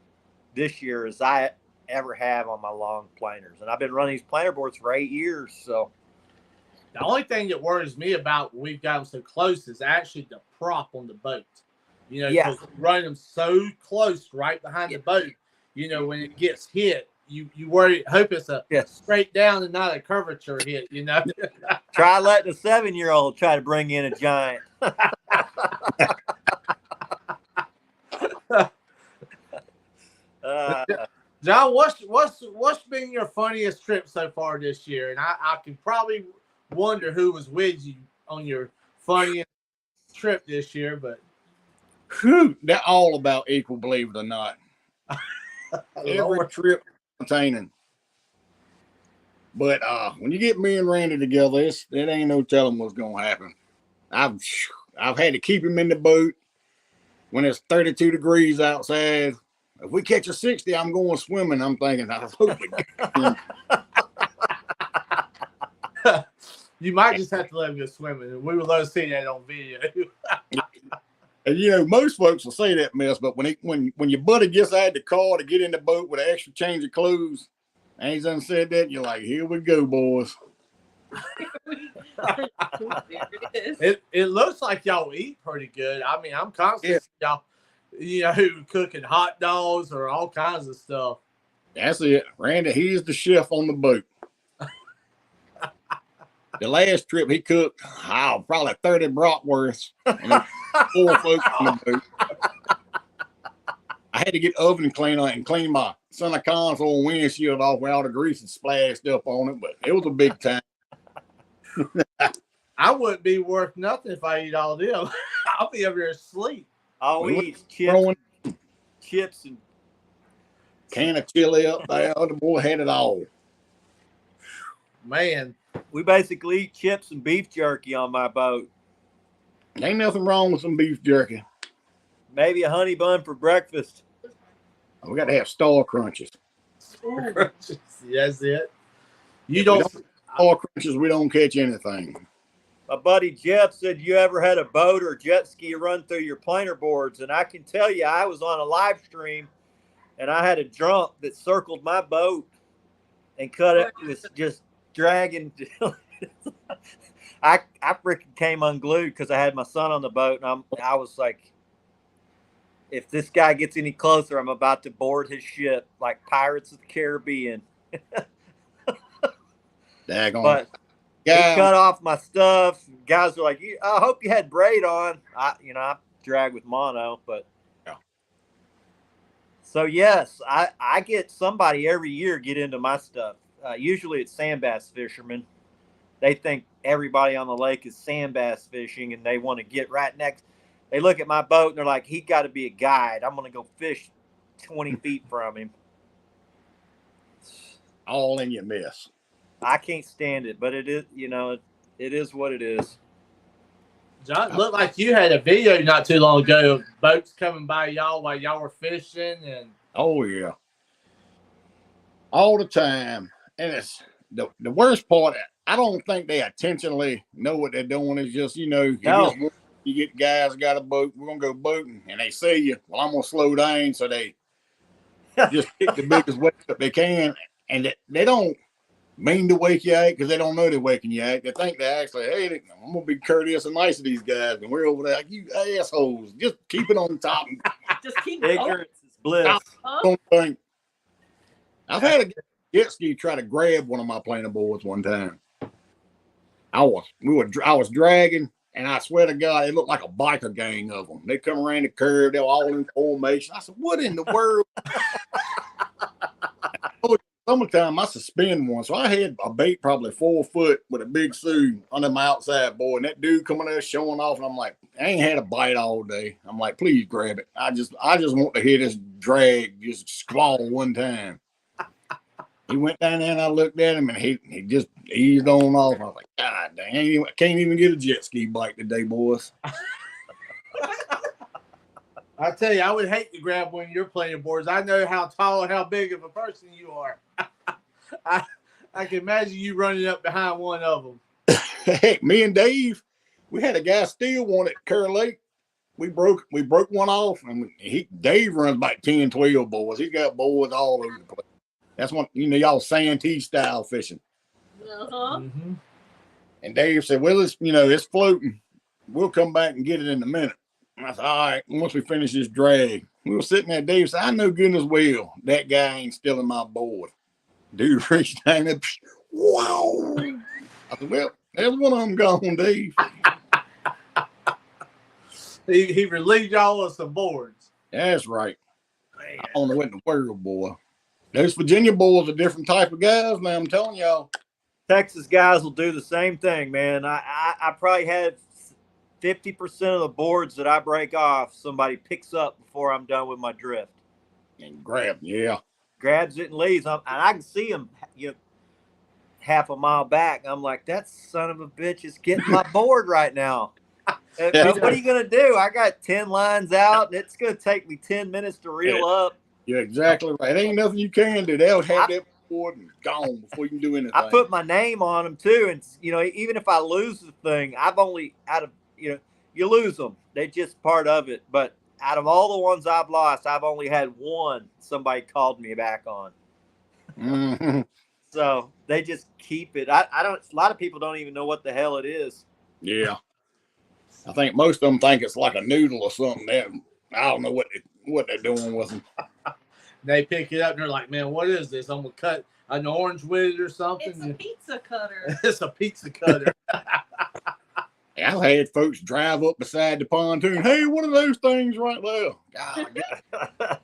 this year as I ever have on my long planers, and I've been running these planer boards for 8 years. So the only thing that worries me about we've gotten so close is actually the prop on the boat. You know, because running them so close right behind the boat. You know, when it gets hit, you worry, hope it's a straight down and not a curvature hit, you know. Try letting a 7-year-old try to bring in a giant. John, what's been your funniest trip so far this year? And I can probably wonder who was with you on your funniest trip this year, but they're all about equal, believe it or not. Every trip entertaining. But when you get me and Randy together, it ain't no telling what's gonna happen. I've had to keep him in the boat when it's 32 degrees outside. If we catch a 60, I'm going swimming. I'm thinking, I hope we get you might just have to let him go swimming, and we would love to see that on video. And you know, most folks will say that mess, but when your buddy gets out of the car to get in the boat with an extra change of clothes, and he's done said that, you're like, here we go, boys. It looks like y'all eat pretty good. I mean, I'm constantly y'all, you know, cooking hot dogs or all kinds of stuff. That's it. Randy, he's the chef on the boat. The last trip he cooked, probably 30 bratwursts and 4 folks on the boat. I had to get the oven clean on it and clean my center console windshield off where all the grease had splashed up on it, but it was a big time. I wouldn't be worth nothing if I eat all them. I'll be over here asleep. All we eat chips and can of chili up there. The boy had it all. Man, we basically eat chips and beef jerky on my boat. Ain't nothing wrong with some beef jerky. Maybe a honey bun for breakfast. We got to have Star Crunches. That's it. You If don't. we don't Star Crunches, we don't catch anything. My buddy Jeff said, you ever had a boat or jet ski run through your planer boards? And I can tell you, I was on a live stream and I had a drunk that circled my boat and cut it. It was just dragging. I freaking came unglued because I had my son on the boat, and I was like, if this guy gets any closer, I'm about to board his ship like Pirates of the Caribbean. But he cut off my stuff. Guys were like, I hope you had braid on. I drag with mono, but so yes, I get somebody every year get into my stuff. Usually it's sand bass fishermen. They think everybody on the lake is sand bass fishing, and they want to get right next. They look at my boat and they're like, he got to be a guide. I'm going to go fish 20 feet from him. All in your mess. I can't stand it, but it is, it is what it is. John, looked like you had a video not too long ago of boats coming by y'all while y'all were fishing. And oh, yeah. All the time. And it's the worst part, I don't think they intentionally know what they're doing. It's just, you get guys got a boat, we're going to go boating, and they see you, well, I'm going to slow down, so they just pick the biggest wake up they can, and they don't mean to wake you out because they don't know they're waking you out. They think they actually, hey, I'm going to be courteous and nice to these guys, and we're over there like, you assholes, just keep it on top. Just keep ignorance is bliss. I've had a jet ski try to grab one of my planer boards one time. I was dragging, and I swear to God, it looked like a biker gang of them. They come around the curve, they were all in formation. I said, what in the world? Summertime, I suspend one. So I had a bait probably 4 foot with a big suit under my outside board. And that dude coming there showing off, and I'm like, I ain't had a bite all day. I'm like, please grab it. I just want to hear this drag just squall one time. He went down there and I looked at him, and he just eased on off. I was like, God dang, I can't even get a jet ski bite today, boys. I tell you, I would hate to grab one of your planer boards. I know how tall and how big of a person you are. I can imagine you running up behind one of them. Heck, me and Dave, we had a guy steal one at Kerr Lake. We broke one off, and Dave runs about 10, 12 boys. He got boys all over the place. That's one, y'all Santee style fishing. Uh-huh. Mm-hmm. And Dave said, well, it's floating. We'll come back and get it in a minute. And I said, all right, once we finish this drag. We were sitting there, Dave said, I know goodness well that guy ain't stealing my board. Dude reached down and, wow. I said, well, there's one of them gone, Dave. He relieved y'all of some boards. That's right. Man. I don't know what in the world, boy. Those Virginia boys are different type of guys, man. I'm telling y'all. Texas guys will do the same thing, man. I probably had 50% of the boards that I break off, somebody picks up before I'm done with my drift. And grab, yeah. Grabs it and leaves. And I can see him, half a mile back. I'm like, that son of a bitch is getting my board right now. What are you going to do? I got 10 lines out, and it's going to take me 10 minutes to reel up. You're exactly right. There ain't nothing you can do. They'll have that board and gone before you can do anything. I put my name on them, too. And, even if I lose the thing, I've only you lose them. They're just part of it. But out of all the ones I've lost, I've only had one somebody called me back on. Mm-hmm. So they just keep it. I don't. A lot of people don't even know what the hell it is. Yeah. I think most of them think it's like a noodle or something. I don't know what they're doing with them. They pick it up and they're like, man, what is this? I'm going to cut an orange with it or something. It's a pizza cutter. It's a pizza cutter. I've had folks drive up beside the pontoon. Hey, what are those things right there? God.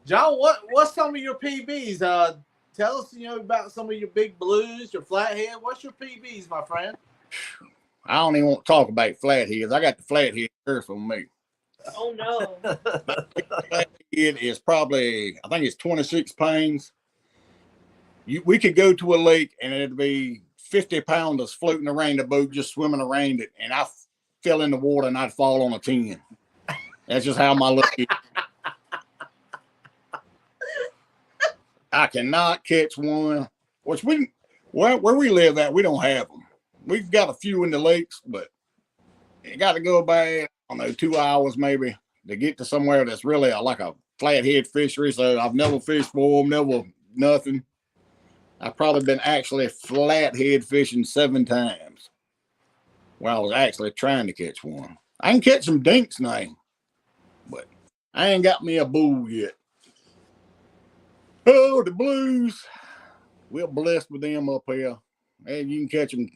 John, what's some of your PBs? Tell us, about some of your big blues, your flathead. What's your PBs, my friend? I don't even want to talk about flatheads. I got the flathead curse on me. Oh no. Flathead is probably, I think it's 26 pounds. We could go to a lake and it'd be 50 pounders floating around the boat, just swimming around it, and I fell in the water and I'd fall on a 10. That's just how my luck is. I cannot catch one. Which where we live at, we don't have them. We've got a few in the lakes, but you got to go by, I don't know, 2 hours maybe to get to somewhere that's really like a flathead fishery. So I've never fished for them, never nothing. I've probably been actually flathead fishing 7 times. Well, I was actually trying to catch one. I can catch some dinks now, but I ain't got me a bull yet. Oh, the blues. We're blessed with them up here. And you can catch them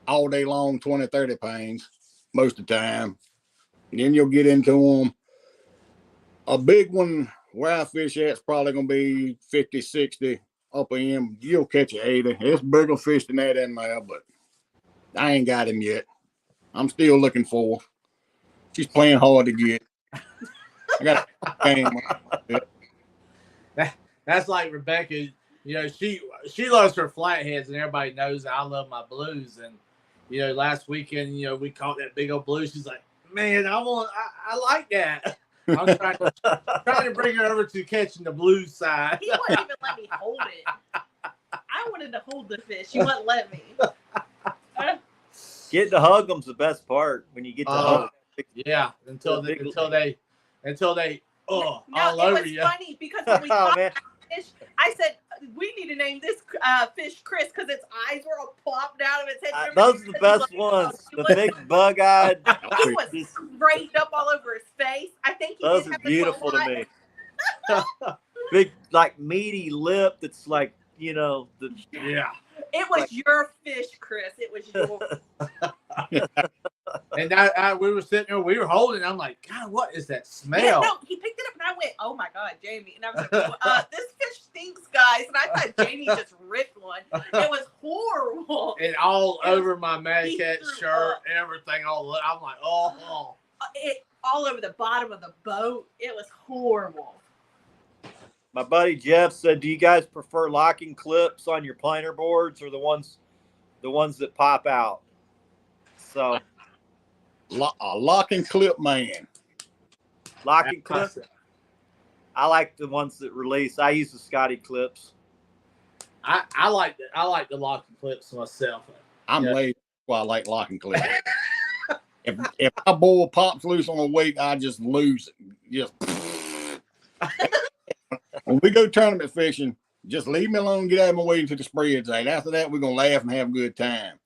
all day long, 20, 30 pounds most of the time. And then you'll get into them. A big one where I fish at is probably going to be 50, 60 upper end. You'll catch an 80. It's bigger fish than that in there, but I ain't got him yet. I'm still looking for her. She's playing hard to get. I got a game. That's like Rebecca. She loves her flatheads, and everybody knows that I love my blues. And last weekend, we caught that big old blue. She's like, man, I like that. I'm trying to bring her over to catching the blue side. He wouldn't even let me hold it. I wanted to hold the fish. He wouldn't let me. Getting to hug them's the best part when you get to hug. Yeah, until they all no, over it was you. Funny because when we caught the fish, I said we need to name this fish Chris because its eyes were all plopped out of its head. Those are the best ones. The big bug-eyed. He was sprayed up all over his face. I think he those did are have beautiful to me. Big, like meaty lip. That's like Yeah. It was your fish, Chris. It was yours. And we were sitting there, we were holding it. I'm like, God, what is that smell? Yeah, no, he picked it up and I went, oh my God, Jamie. And I was like, this fish stinks, guys. And I thought Jamie just ripped one. It was horrible. And all over my Mad Cat shirt, everything. I'm like, oh. It all over the bottom of the boat. It was horrible. My buddy Jeff said, do you guys prefer locking clips on your planer boards or the ones that pop out? So A lock and clip man. lock and clip. I like the ones that release. I use the Scotty clips. I like the lock and clips myself. I'm lazy. Well, I like lock and clip. if my bull pops loose on a weight, I just lose it. Just when we go tournament fishing, just leave me alone. Get out of my way until the spread's out. After that, we're gonna laugh and have a good time.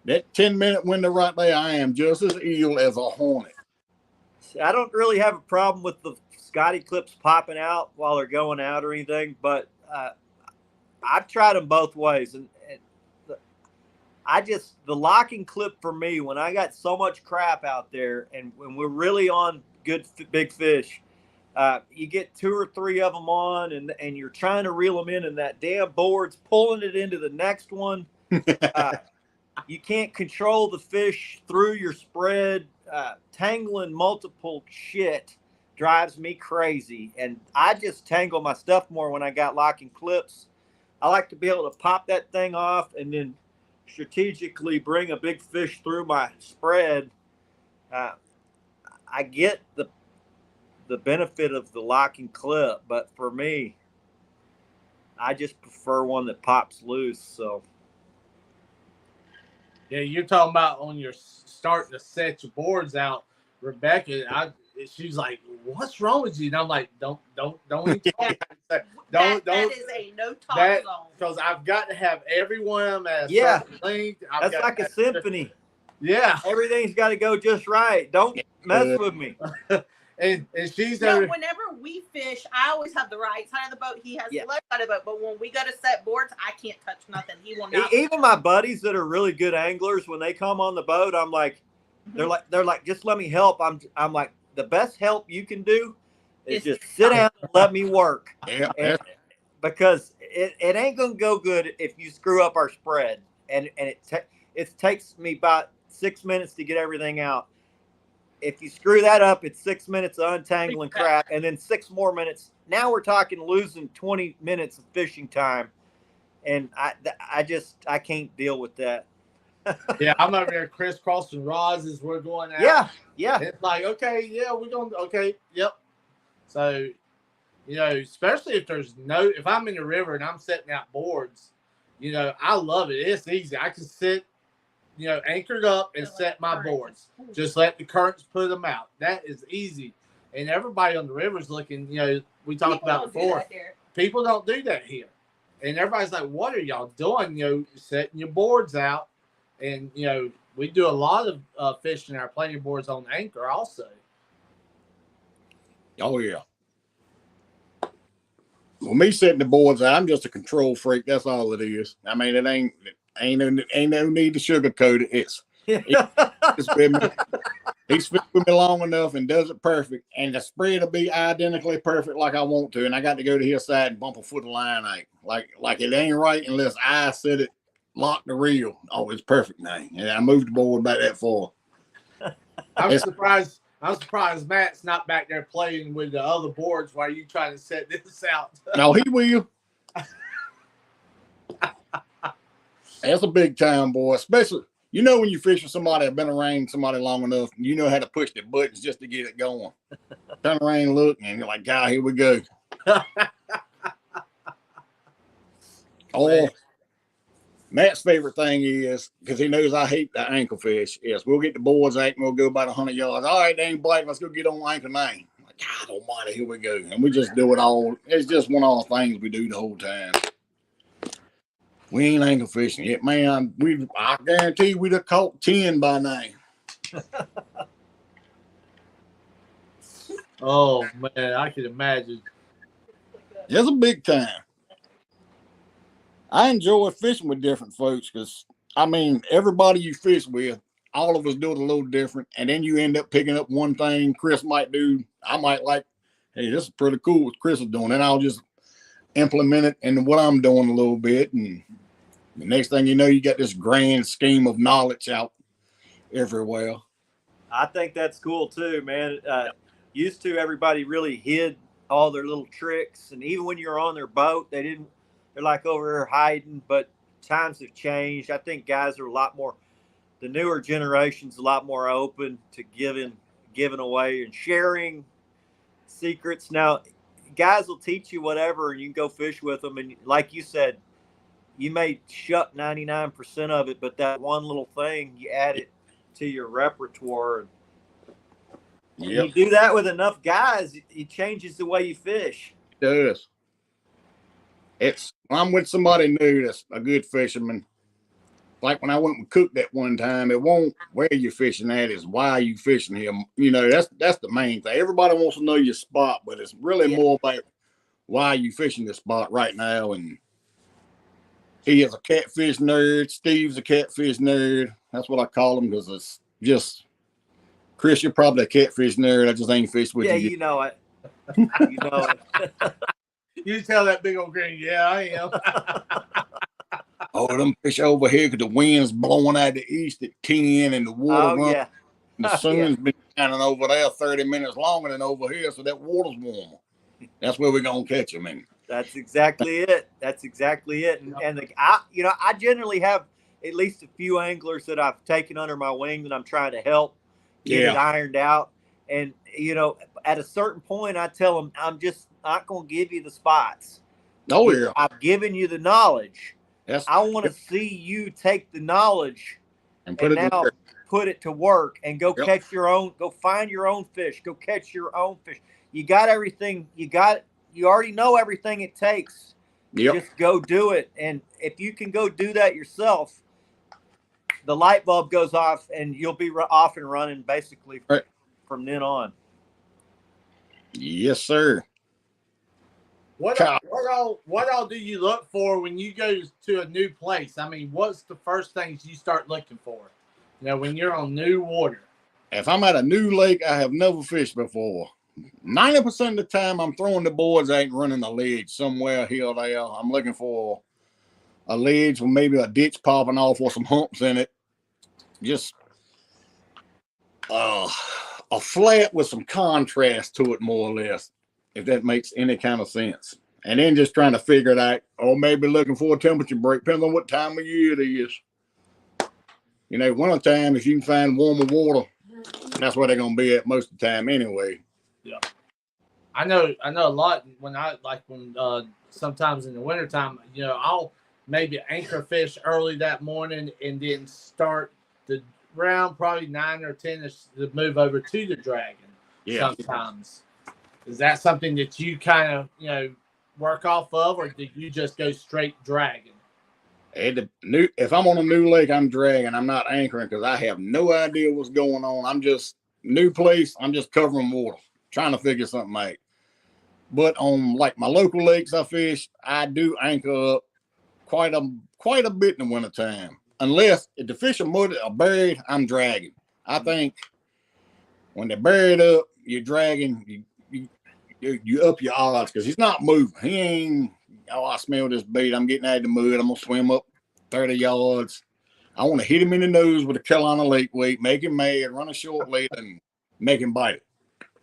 That 10-minute window right there, I am just as ill as a hornet. I don't really have a problem with the Scotty clips popping out while they're going out or anything, but I've tried them both ways, and the locking clip for me, when I got so much crap out there, and when we're really on good big fish, you get 2 or 3 of them on, and you're trying to reel them in, and that damn board's pulling it into the next one. You can't control the fish through your spread. Tangling multiple shit drives me crazy, and I just tangle my stuff more when I got locking clips. I like to be able to pop that thing off and then strategically bring a big fish through my spread. I get the benefit of the locking clip, but for me, I just prefer one that pops loose. So yeah, you're talking about when you're starting to set your boards out, Rebecca. She's like, "What's wrong with you?" And I'm like, "Don't even talk." Don't. That is a no talk zone. Because I've got to have every one of them at a certain length. That's like a symphony. Yeah, everything's got to go just right. Don't mess with me. And she's whenever we fish, I always have the right side of the boat. He has the left side of the boat. But when we go to set boards, I can't touch nothing. He will not. Even my buddies that are really good anglers, when they come on the boat, I'm like, they're like, just let me help. I'm like, the best help you can do is just sit down and let me work. Yeah. Because it ain't gonna go good if you screw up our spread. And it takes me about 6 minutes to get everything out. If you screw that up, it's 6 minutes of untangling crap, and then 6 more minutes. Now we're talking losing 20 minutes of fishing time, and I can't deal with that. Yeah, I'm over there crisscrossing rods as we're going out. Yeah. It's like, okay, yeah, we're going. Okay, yep. So, especially if I'm in the river and I'm setting out boards, I love it. It's easy. I can sit, anchored up and set my boards. Just let the currents put them out. That is easy. And everybody on the river is looking, we talked about before. People don't do that here. And everybody's like, what are y'all doing? Setting your boards out. And, we do a lot of fishing our planer boards on anchor also. Oh, yeah. Well, me setting the boards out, I'm just a control freak. That's all it is. I mean, it ain't no need to sugarcoat it. It's with me. He's fit with me long enough and does it perfect. And the spread will be identically perfect like I want to. And I got to go to his side and bump a foot of line out. Like it ain't right unless I set it, lock the reel. Oh, it's perfect now. And I moved the board about that far. I'm surprised Matt's not back there playing with the other boards while you trying to set this out. No, he will. That's a big time, boy. Especially, when you fish with somebody that's been around somebody long enough, you know how to push the buttons just to get it going. Turn around, look, and you're like, God, here we go. Oh, Matt's favorite thing is, because he knows I hate the ankle fish, is we'll get the boards out and we'll go about 100 yards. All right, they ain't biting. Let's go get on ankle 9. I'm like, God almighty, here we go. And we just do it all. It's just one of the things we do the whole time. We ain't ankle fishing yet, man. I guarantee we'd have caught 10 by now. Oh, man, I can imagine. It's a big time. I enjoy fishing with different folks because, everybody you fish with, all of us do it a little different. And then you end up picking up one thing Chris might do. I might like, hey, this is pretty cool what Chris is doing. And I'll just implement it into what I'm doing a little bit. And the next thing you know, you got this grand scheme of knowledge out everywhere. I think that's cool too, man. Used to, everybody really hid all their little tricks. And even when you're on their boat, they're like over there hiding, but times have changed. I think guys are a lot more the newer generation's a lot more open to giving away and sharing secrets. Now, guys will teach you whatever, and you can go fish with them. And like you said, you may shut 99% of it, but that one little thing, you add it to your repertoire. And Yep. you do that with enough guys, it changes the way you fish. It does. It's when I'm with somebody new that's a good fisherman. Like when I went and cooked that one time, it won't where you're fishing at, is why you fishing him. You know, that's the main thing. Everybody wants to know your spot, but it's really more about why you fishing this spot right now. And he is a catfish nerd. Steve's a catfish nerd. That's what I call him, because it's just, Chris, you're probably a catfish nerd. I just ain't fished with you. Yeah, you know it. You know it. You tell that big old grin, yeah, I am. Oh, them fish over here because the wind's blowing out the east at 10 and the water runs. Yeah. The sun's been shining over there 30 minutes longer than over here, so that water's warmer. That's where we're going to catch them. And that's exactly it. That's exactly it. And I generally have at least a few anglers that I've taken under my wing that I'm trying to help get it ironed out. And, at a certain point, I tell them, I'm just not going to give you the spots. Oh, yeah. I've given you the knowledge. I want to to see you take the knowledge and put it to work and go catch your own, go find your own fish, go catch your own fish. You got everything. You already know everything it takes. Just go do it. And if you can go do that yourself, the light bulb goes off and you'll be off and running basically from then on. Yes, sir. What all do you look for when you go to a new place? I mean, what's the first things you start looking for? When you're on new water. If I'm at a new lake I have never fished before, 90% of the time I'm throwing the boards out and running a ledge somewhere here or there. I'm looking for a ledge with maybe a ditch popping off or some humps in it. Just a flat with some contrast to it, more or less, if that makes any kind of sense. And then just trying to figure it out, or maybe looking for a temperature break, depending on what time of year it is. Winter time, if you can find warmer water, that's where they're going to be at most of the time anyway. Yeah. I know a lot when sometimes in the wintertime, I'll maybe anchor fish early that morning and then start the round probably 9 or 10 to move over to the dragon. Yeah. Sometimes. Is that something that you kind of, work off of, or do you just go straight dragging? If I'm on a new lake, I'm dragging. I'm not anchoring because I have no idea what's going on. I'm just new place. I'm just covering water, trying to figure something out. But on like my local lakes I fish, I do anchor up quite a bit in the wintertime. Unless if the fish are muddy or buried, I'm dragging. I think when they're buried up, you're dragging. You up your odds because he's not moving. He ain't. Oh, I smell this bait. I'm getting out of the mud. I'm gonna swim up 30 yards. I want to hit him in the nose with a Carolina lake weight, make him mad, run a short lead, and make him bite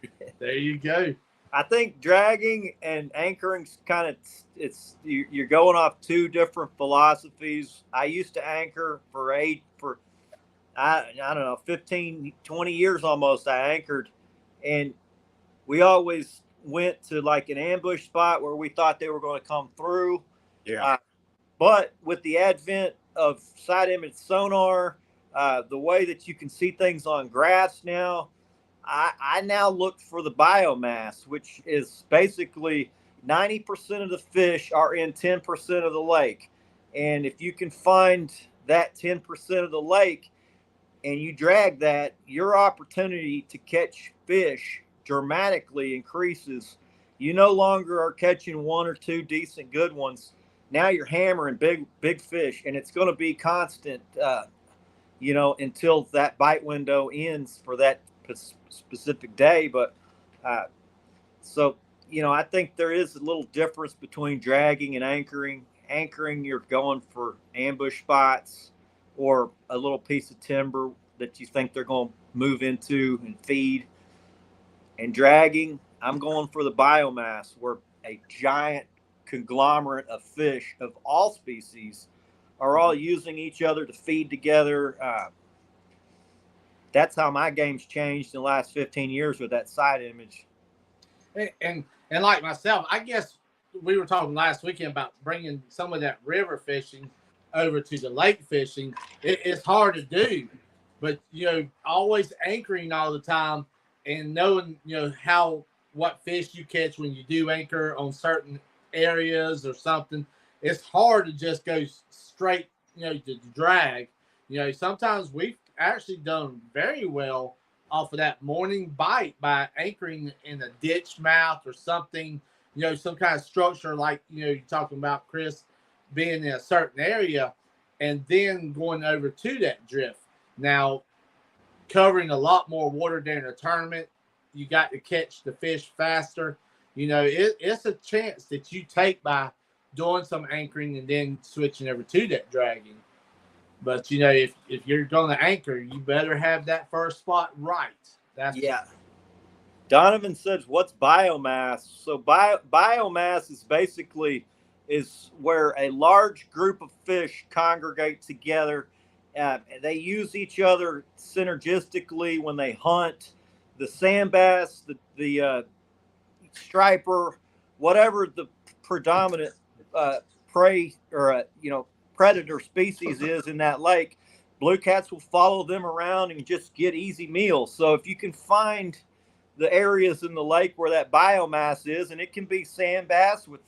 it. There you go. I think dragging and anchoring kind of you're going off two different philosophies. I used to anchor for I don't know, 15, 20 years almost. I anchored, and we always went to like an ambush spot where we thought they were going to come through. Yeah. But with the advent of side image sonar, the way that you can see things on grass now, I now look for the biomass, which is basically 90% of the fish are in 10% of the lake. And if you can find that 10% of the lake and you drag that, your opportunity to catch fish dramatically increases. You no longer are catching one or two decent good ones. Now you're hammering big fish, and it's going to be constant, until that bite window ends for that specific day. But I think there is a little difference between dragging and anchoring. Anchoring, you're going for ambush spots or a little piece of timber that you think they're going to move into and feed. And dragging, I'm going for the biomass, where a giant conglomerate of fish of all species are all using each other to feed together. that's how my game's changed in the last 15 years with that side image. And like myself, I guess we were talking last weekend about bringing some of that river fishing over to the lake fishing. It's hard to do, but always anchoring all the time and knowing what fish you catch when you do anchor on certain areas or something. It's hard to just go straight, to drag. Sometimes we've actually done very well off of that morning bite by anchoring in a ditch mouth or something, some kind of structure like, you're talking about, Chris, being in a certain area and then going over to that drift. Now, covering a lot more water during a tournament, you got to catch the fish faster. It's a chance that you take by doing some anchoring and then switching over to that dragging. But, if you're going to anchor, you better have that first spot right. Donovan says, what's biomass? So biomass is basically where a large group of fish congregate together. They use each other synergistically when they hunt. The sand bass, the striper, whatever the predominant prey or predator species is in that lake, blue cats will follow them around and just get easy meals. So if you can find the areas in the lake where that biomass is, and it can be sand bass with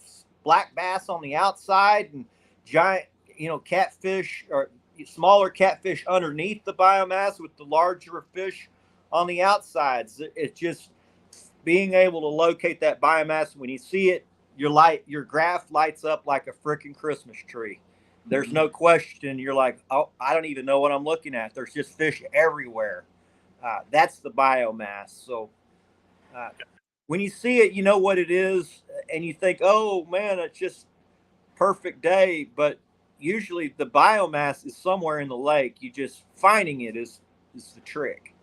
black bass on the outside and giant, catfish or smaller catfish underneath the biomass with the larger fish on the outsides. It's just being able to locate that biomass. When you see it, your graph lights up like a freaking Christmas tree. There's no question. You're like, oh, I don't even know what I'm looking at. There's just fish everywhere. That's the biomass. So when you see it, you know what it is, and you think, oh, man, it's just perfect day. But usually the biomass is somewhere in the lake. You just finding it is the trick.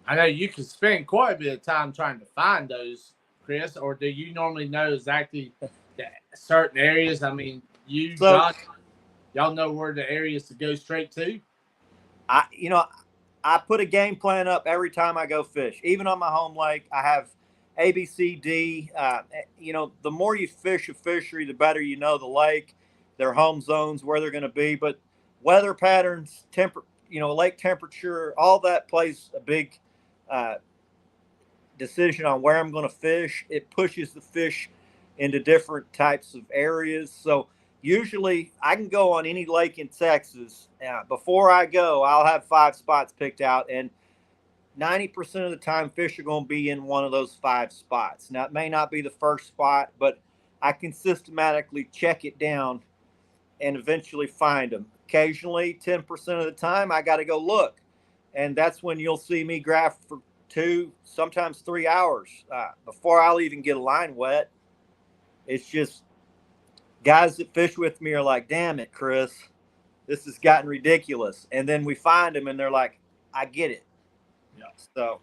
I know you can spend quite a bit of time trying to find those, Chris, or do you normally know exactly certain areas? I mean, John, y'all know where the areas to go straight to? I put a game plan up every time I go fish. Even on my home lake, I have A, B, C, D. The more you fish a fishery, the better you know the lake, their home zones, where they're going to be. But weather patterns, lake temperature, all that plays a big decision on where I'm going to fish. It pushes the fish into different types of areas. So usually I can go on any lake in Texas. Before I go, I'll have 5 spots picked out, and 90% of the time fish are going to be in one of those 5 spots. Now, it may not be the first spot, but I can systematically check it down and eventually find them. Occasionally, 10% of the time, I got to go look. And that's when you'll see me graph for 2, sometimes 3 hours before I'll even get a line wet. It's just guys that fish with me are like, damn it, Chris, this has gotten ridiculous. And then we find them and they're like, I get it. Yeah. So,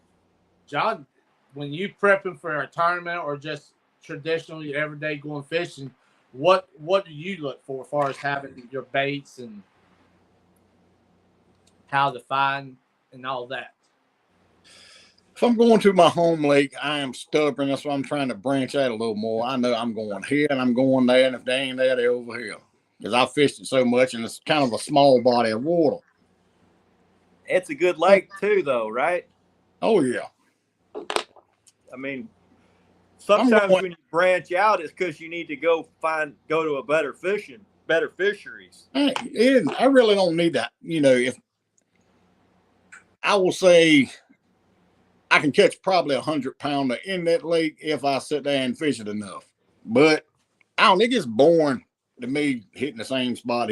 John, when you prepping for a tournament or just traditionally every day going fishing, what do you look for as far as having your baits and how to find and all that? If I'm going to my home lake, I am stubborn. That's why I'm trying to branch out a little more. I know I'm going here and I'm going there, and if they ain't there, they're over here. Because I fished it so much, and it's kind of a small body of water. It's a good lake too, though, right? Oh, yeah. I mean, sometimes when you branch out, it's because you need to go to a better fisheries. I really don't need that. If I will say I can catch probably 100-pounder in that lake if I sit there and fish it enough. But it gets boring to me hitting the same spot.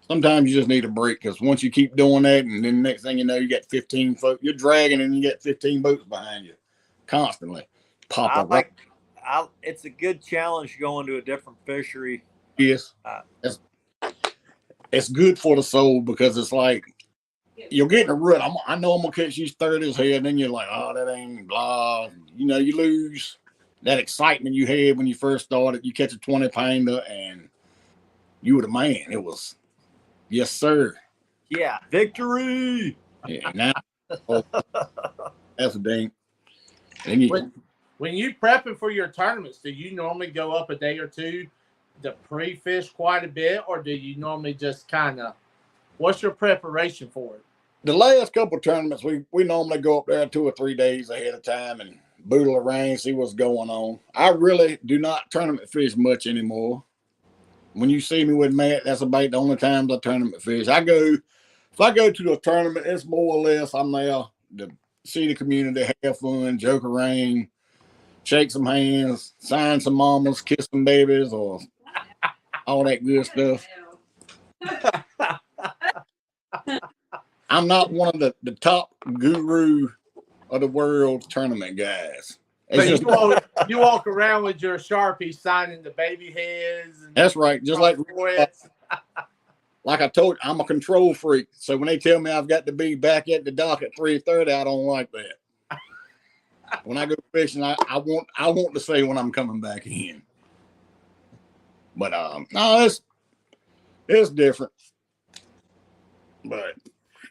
Sometimes you just need a break, because once you keep doing that, and then the next thing you know, you got 15 folks. You're dragging and you get 15 boats behind you constantly. It's a good challenge going to a different fishery. Yes. It's good for the soul, because it's like you're getting a rut. I know I'm going to catch these 30s here, and then you're like, oh, that ain't blah. You lose that excitement you had when you first started. You catch a 20-pounder, and you were the man. Yes, sir. Yeah, victory. Yeah, now that's a dang. And you, When you prepping for your tournaments, do you normally go up a day or two to pre-fish quite a bit, or do you normally just kind of? What's your preparation for it? the last couple of tournaments, we normally go up there 2 or 3 days ahead of time and boodle around, see what's going on. I really do not tournament fish much anymore. When you see me with Matt, that's about the only times I tournament fish. If I go to a tournament, it's more or less I'm there to see the community, have fun, joke around, shake some hands, sign some mamas, kiss some babies, or all that good stuff. I'm not one of the top guru of the world tournament guys. So you walk around with your Sharpie signing the baby heads. And that's right. Just like I told you, I'm a control freak. So when they tell me I've got to be back at the dock at 3:30, I don't like that. When I go fishing, I want to say when I'm coming back in. But no, it's different. But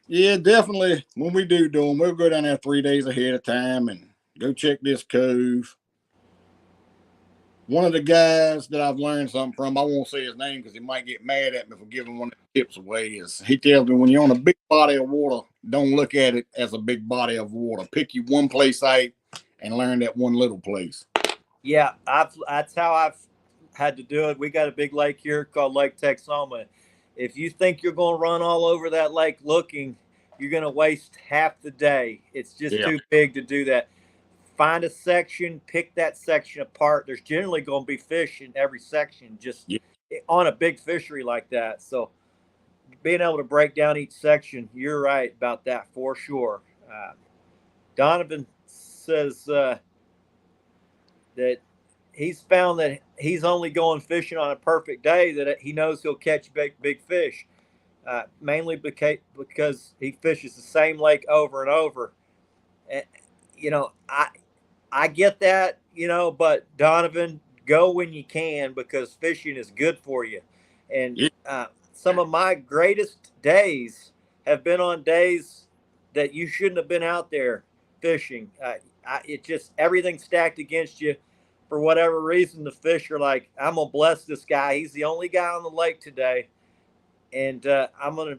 yeah, definitely when we do them, we'll go down there 3 days ahead of time and go check this cove. One of the guys that I've learned something from, I won't say his name because he might get mad at me for giving one of the tips away, is he tells me when you're on a big body of water, don't look at it as a big body of water. Pick you one place out and learn that one little place. Yeah, that's how I've had to do it. We got a big lake here called Lake Texoma. If you think you're going to run all over that lake looking, you're going to waste half the day. It's just too big to do that. Find a section, pick that section apart. There's generally going to be fish in every section just on a big fishery like that. So being able to break down each section, you're right about that for sure. Donovan says that he's found that he's only going fishing on a perfect day that he knows he'll catch big fish, mainly because he fishes the same lake over and over. And, I get that, but Donovan, go when you can because fishing is good for you. And some of my greatest days have been on days that you shouldn't have been out there fishing. It just everything stacked against you. For whatever reason, the fish are like, I'm gonna bless this guy. He's the only guy on the lake today, and I'm gonna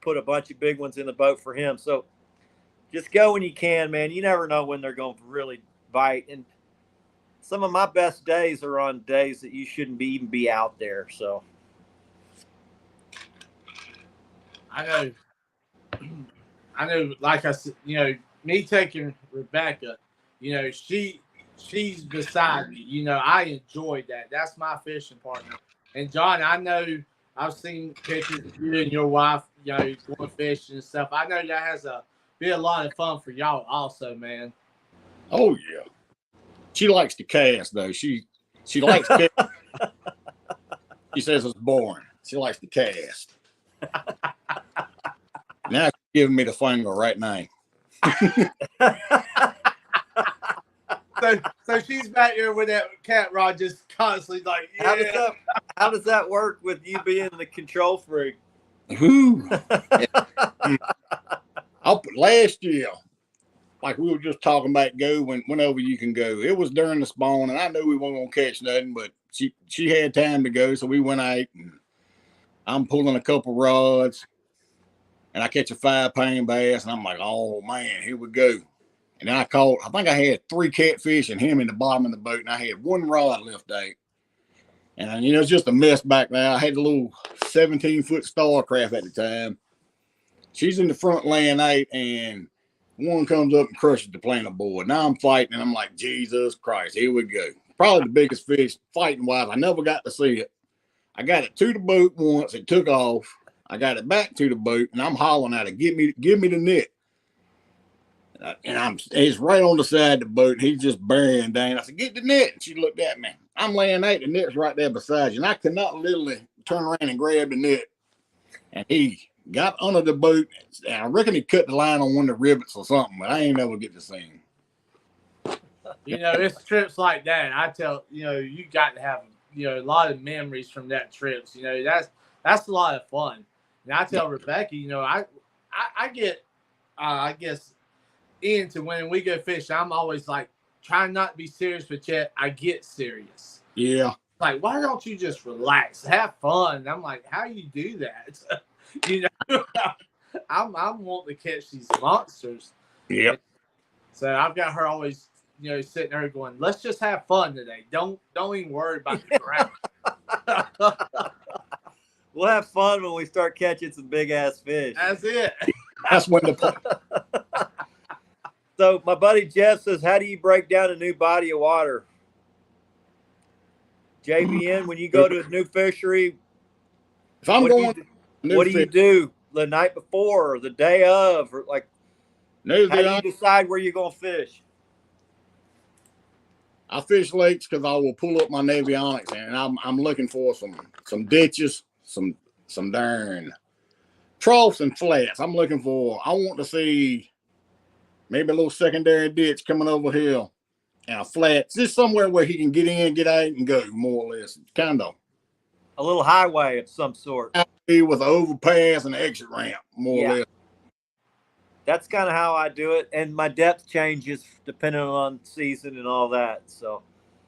put a bunch of big ones in the boat for him. So just go when you can, man. You never know when they're going to really bite. And some of my best days are on days that you shouldn't even be out there. So I know. Like I said, me taking Rebecca, she's beside me. I enjoyed that. That's my fishing partner. And John, I know I've seen pictures of you and your wife, going fishing and stuff. I know that has be a lot of fun for y'all also, man. Oh yeah. She likes to cast though. She likes to cast. She says it's boring. She likes to cast. Now she's giving me the finger right now. So she's back here with that cat rod just constantly like, yeah. How does that work with you being the control freak? Last year, like we were just talking about, go whenever you can go. It was during the spawn, and I knew we weren't gonna catch nothing, but she had time to go, so we went out, and I'm pulling a couple rods, and I catch a 5-pound bass, and I'm like, oh man, here we go. And then I think I had 3 catfish and him in the bottom of the boat, and I had 1 rod left out. And it's just a mess back there. I had a little 17-foot Starcraft at the time. She's in the front laying out, and one comes up and crushes the planer board. Now I'm fighting, and I'm like, Jesus Christ, here we go. Probably the biggest fish fighting-wise. I never got to see it. I got it to the boat once. It took off. I got it back to the boat, and I'm hollering at it, give me the net. And he's right on the side of the boat. He's just bearing down. I said, get the net. And she looked at me. I'm laying out. The net's right there beside you. And I could not literally turn around and grab the net. And he got under the boat. And I reckon he cut the line on one of the rivets or something, but I ain't never get to see him. It's trips like that. I tell, you got to have, a lot of memories from that trips. That's a lot of fun. And I tell Rebecca, you know, I get, I guess, into when we go fishing, I'm always like trying not to be serious, but yet I get serious. Yeah. Like, why don't you just relax, have fun? And I'm like, how you do that? You know, I'm wanting to catch these monsters. Yeah. So I've got her always, you know, sitting there going, let's just have fun today. Don't even worry about the ground. We'll have fun when we start catching some big ass fish. That's it. That's when the So my buddy Jeff says, how do you break down a new body of water? JBN, when you go to a new fishery, if I'm what going what do you do the night before or the day of, or like how do you decide where you're gonna fish? I fish lakes because I will pull up my Navionics and I'm looking for some ditches, some darn troughs and flats. I want to see maybe a little secondary ditch coming over here and a flat, just somewhere where he can get in, get out, and go, more or less. Kind of a little highway of some sort. With an overpass and an exit ramp, more or less. That's kind of how I do it. And my depth changes depending on season and all that. So,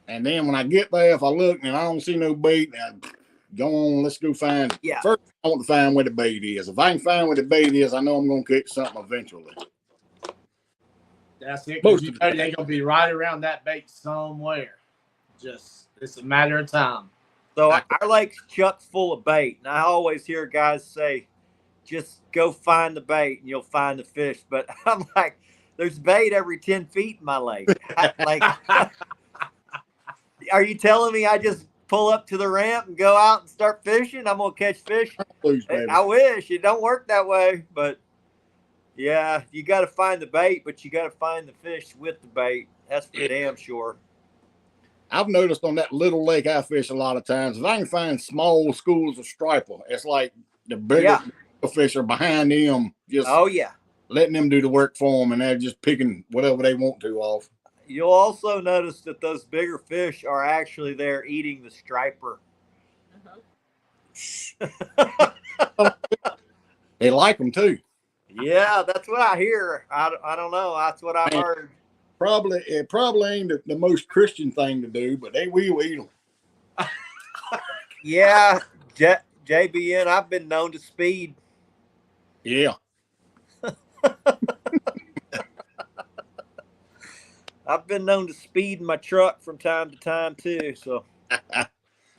and then when I get there, if I look and I don't see no bait, I go on, let's go find it. Yeah. First, I want to find where the bait is. If I can find where the bait is, I know I'm going to catch something eventually. That's it. Because you know they're going to be right around that bait somewhere. Just, it's a matter of time. So our lake's chock full of bait. And I always hear guys say, just go find the bait and you'll find the fish. But I'm like, there's bait every 10 feet in my lake. Are you telling me I just pull up to the ramp and go out and start fishing? I'm going to catch fish? I wish. It don't work that way. But, yeah, you got to find the bait, but you got to find the fish with the bait. That's for damn sure. I've noticed on that little lake I fish a lot of times, if I can find small schools of striper, it's like the bigger fish are behind them, just letting them do the work for them, and they're just picking whatever they want to off. You'll also notice that those bigger fish are actually there eating the striper. They like them too. Yeah, that's what I hear. I don't know. That's what I've heard. It probably ain't the most Christian thing to do, but they will eat them. Yeah, JBN, I've been known to speed. Yeah. I've been known to speed my truck from time to time too. So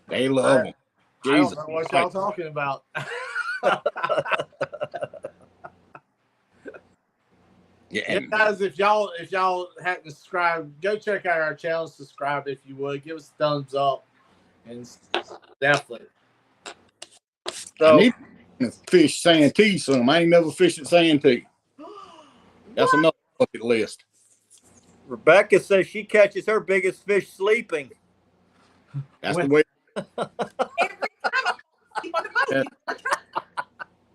they love them. I don't know what y'all talking about. Yeah, guys, if y'all haven't subscribed, go check out our channel. Subscribe if you would. Give us a thumbs up, and definitely. So, I need to fish Santee some. I ain't never fished at Santee. That's another bucket list. Rebecca says she catches her biggest fish sleeping. That's the way.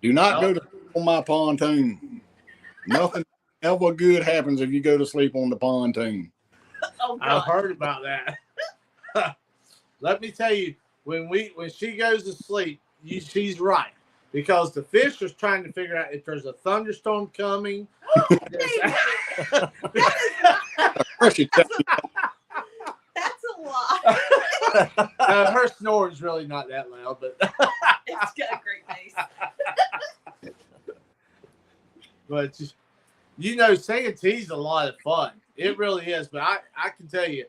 Do not go to on my pontoon. Nothing ever good happens if you go to sleep on the pontoon. I've heard about that. Let me tell you, when she goes to sleep, she's right, because the fish are trying to figure out if there's a thunderstorm coming. That's a lot. Her snoring's really not that loud, but it's got a great bass. But you know, Santee's a lot of fun. It really is. But I can tell you,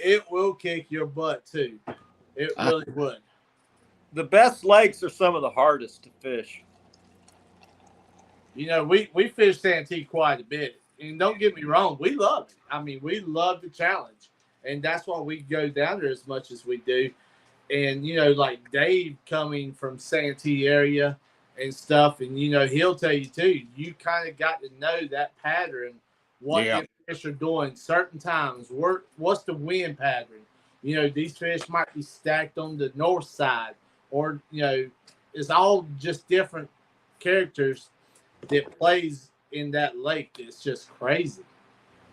it will kick your butt too. It really would. The best lakes are some of the hardest to fish. You know, we fish Santee quite a bit. And don't get me wrong, we love it. I mean, we love the challenge. And that's why we go down there as much as we do. And, you know, like Dave coming from Santee area and stuff, and, you know, he'll tell you, too, you kind of got to know that pattern, what the fish are doing certain times. What's the wind pattern? You know, these fish might be stacked on the north side, or, you know, it's all just different characters that plays in that lake. It's just crazy.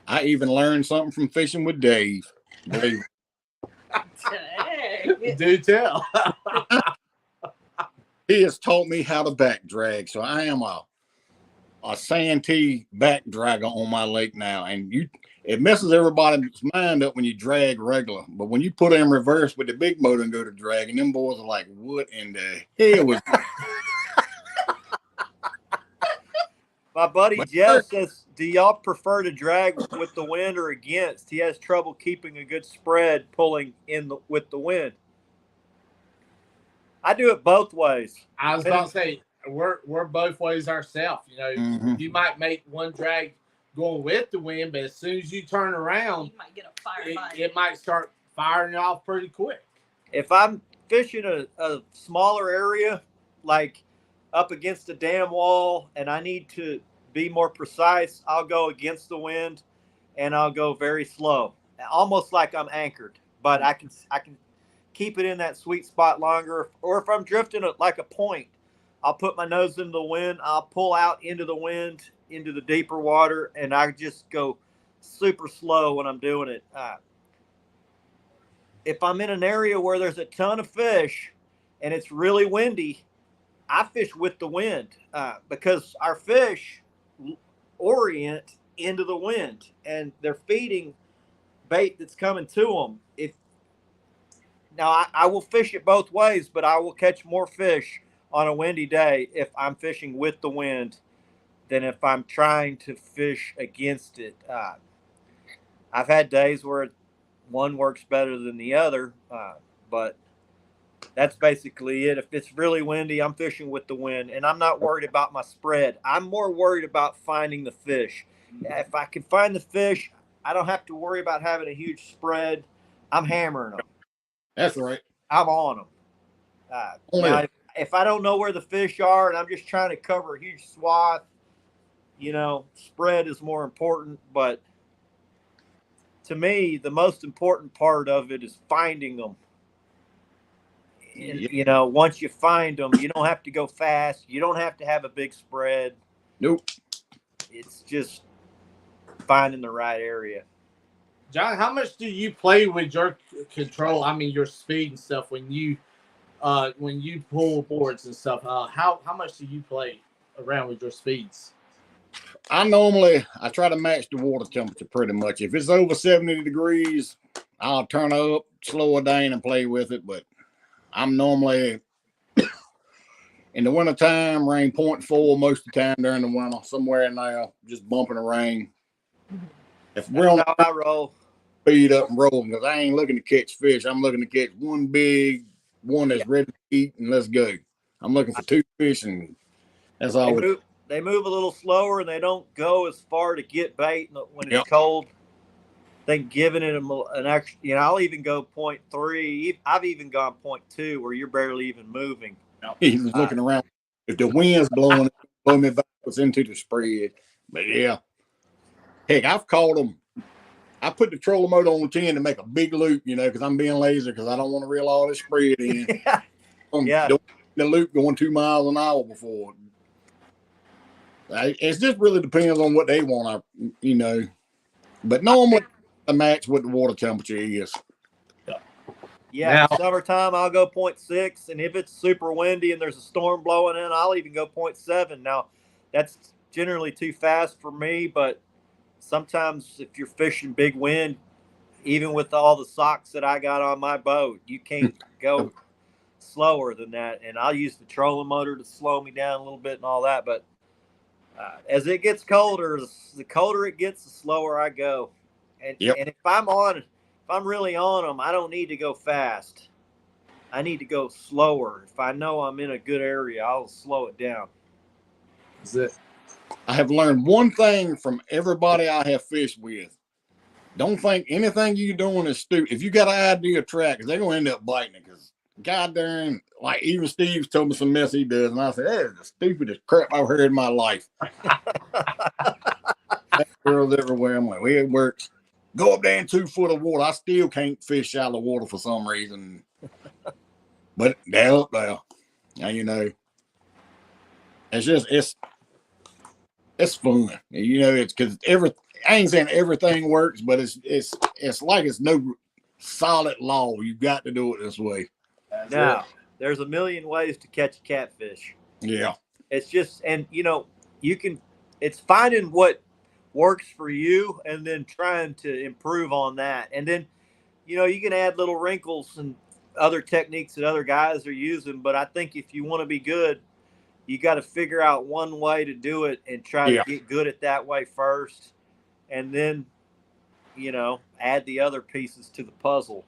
I even learned something from fishing with Dave. Do tell. he has taught me how to back drag. So I am a santee back dragger on my lake now. And it messes everybody's mind up when you drag regular. But when you put it in reverse with the big motor and go to dragging, them boys are like, what in the hell was My buddy Jeff says, do y'all prefer to drag with the wind or against? He has trouble keeping a good spread pulling with the wind. I do it both ways. I was about to say, we're both ways ourselves. You know, Mm-hmm. you might make one drag going with the wind, but as soon as you turn around, You might get a firefight. it might start firing off pretty quick. If I'm fishing a smaller area, like up against a dam wall, and I need to be more precise, I'll go against the wind and I'll go very slow, almost like I'm anchored, but I can keep it in that sweet spot longer. Or if I'm drifting like a point, I'll put my nose into the wind, I'll pull out into the wind, into the deeper water, and I just go super slow when I'm doing it. If I'm in an area where there's a ton of fish and it's really windy, I fish with the wind because our fish orient into the wind and they're feeding bait that's coming to them. I will fish it both ways, but I will catch more fish on a windy day if I'm fishing with the wind than if I'm trying to fish against it. I've had days where one works better than the other, but that's basically it. If it's really windy, I'm fishing with the wind, and I'm not worried about my spread. I'm more worried about finding the fish. If I can find the fish, I don't have to worry about having a huge spread. I'm hammering them. That's right. I'm on them. Now, if I don't know where the fish are and I'm just trying to cover a huge swath, spread is more important. But to me, the most important part of it is finding them. And, once you find them, you don't have to go fast. You don't have to have a big spread. Nope. It's just finding the right area. John, how much do you play with your control? I mean, your speed and stuff when you pull boards and stuff. How much do you play around with your speeds? I try to match the water temperature pretty much. If it's over 70 degrees, I'll turn up, slow it down, and play with it. But I'm normally in the wintertime, rain 0.4 most of the time during the winter, somewhere in there, just bumping the rain. If we're on That's how I roll. Speed up and rolling, because I ain't looking to catch fish. I'm looking to catch one big one that's ready to eat, and let's go. I'm looking for 2 fish, and that's all. They move a little slower, and they don't go as far to get bait when it's cold. I think giving it an extra, I'll even go 0.3. I've even gone 0.2 where you're barely even moving. He's looking around. If the wind's blowing, blow me backwards into the spread. But yeah, heck, I've caught them. I put the trolling motor on the 10 to make a big loop, because I'm being lazy because I don't want to reel all this spread in. Don't the loop going 2 miles an hour before. It just really depends on what they want, But normally, I match what the water temperature is. Yeah, summertime, I'll go 0.6. And if it's super windy and there's a storm blowing in, I'll even go 0.7. Now, that's generally too fast for me, but sometimes if you're fishing big wind, even with all the socks that I got on my boat, you can't go slower than that. And I'll use the trolling motor to slow me down a little bit and all that. But as it gets colder, the colder it gets, the slower I go. And if I'm really on them, I don't need to go fast. I need to go slower. If I know I'm in a good area, I'll slow it down. That's it. I have learned one thing from everybody I have fished with. Don't think anything you're doing is stupid. If you got an idea of track, they're going to end up biting it. Because goddamn, like even Steve's told me some mess he does. And I said, that is the stupidest crap I've heard in my life. Girls everywhere. I'm like, well, it works. Go up there in 2 foot of water. I still can't fish shallow water for some reason. But they're up there. Now, it's fun. It's because I ain't saying everything works, but it's like it's no solid law. You got to do it this way. Now, There's a million ways to catch a catfish. Yeah. It's just, and it's finding what works for you and then trying to improve on that. And then, you can add little wrinkles and other techniques that other guys are using. But I think if you want to be good, you got to figure out one way to do it and try to get good at that way first. And then, add the other pieces to the puzzle.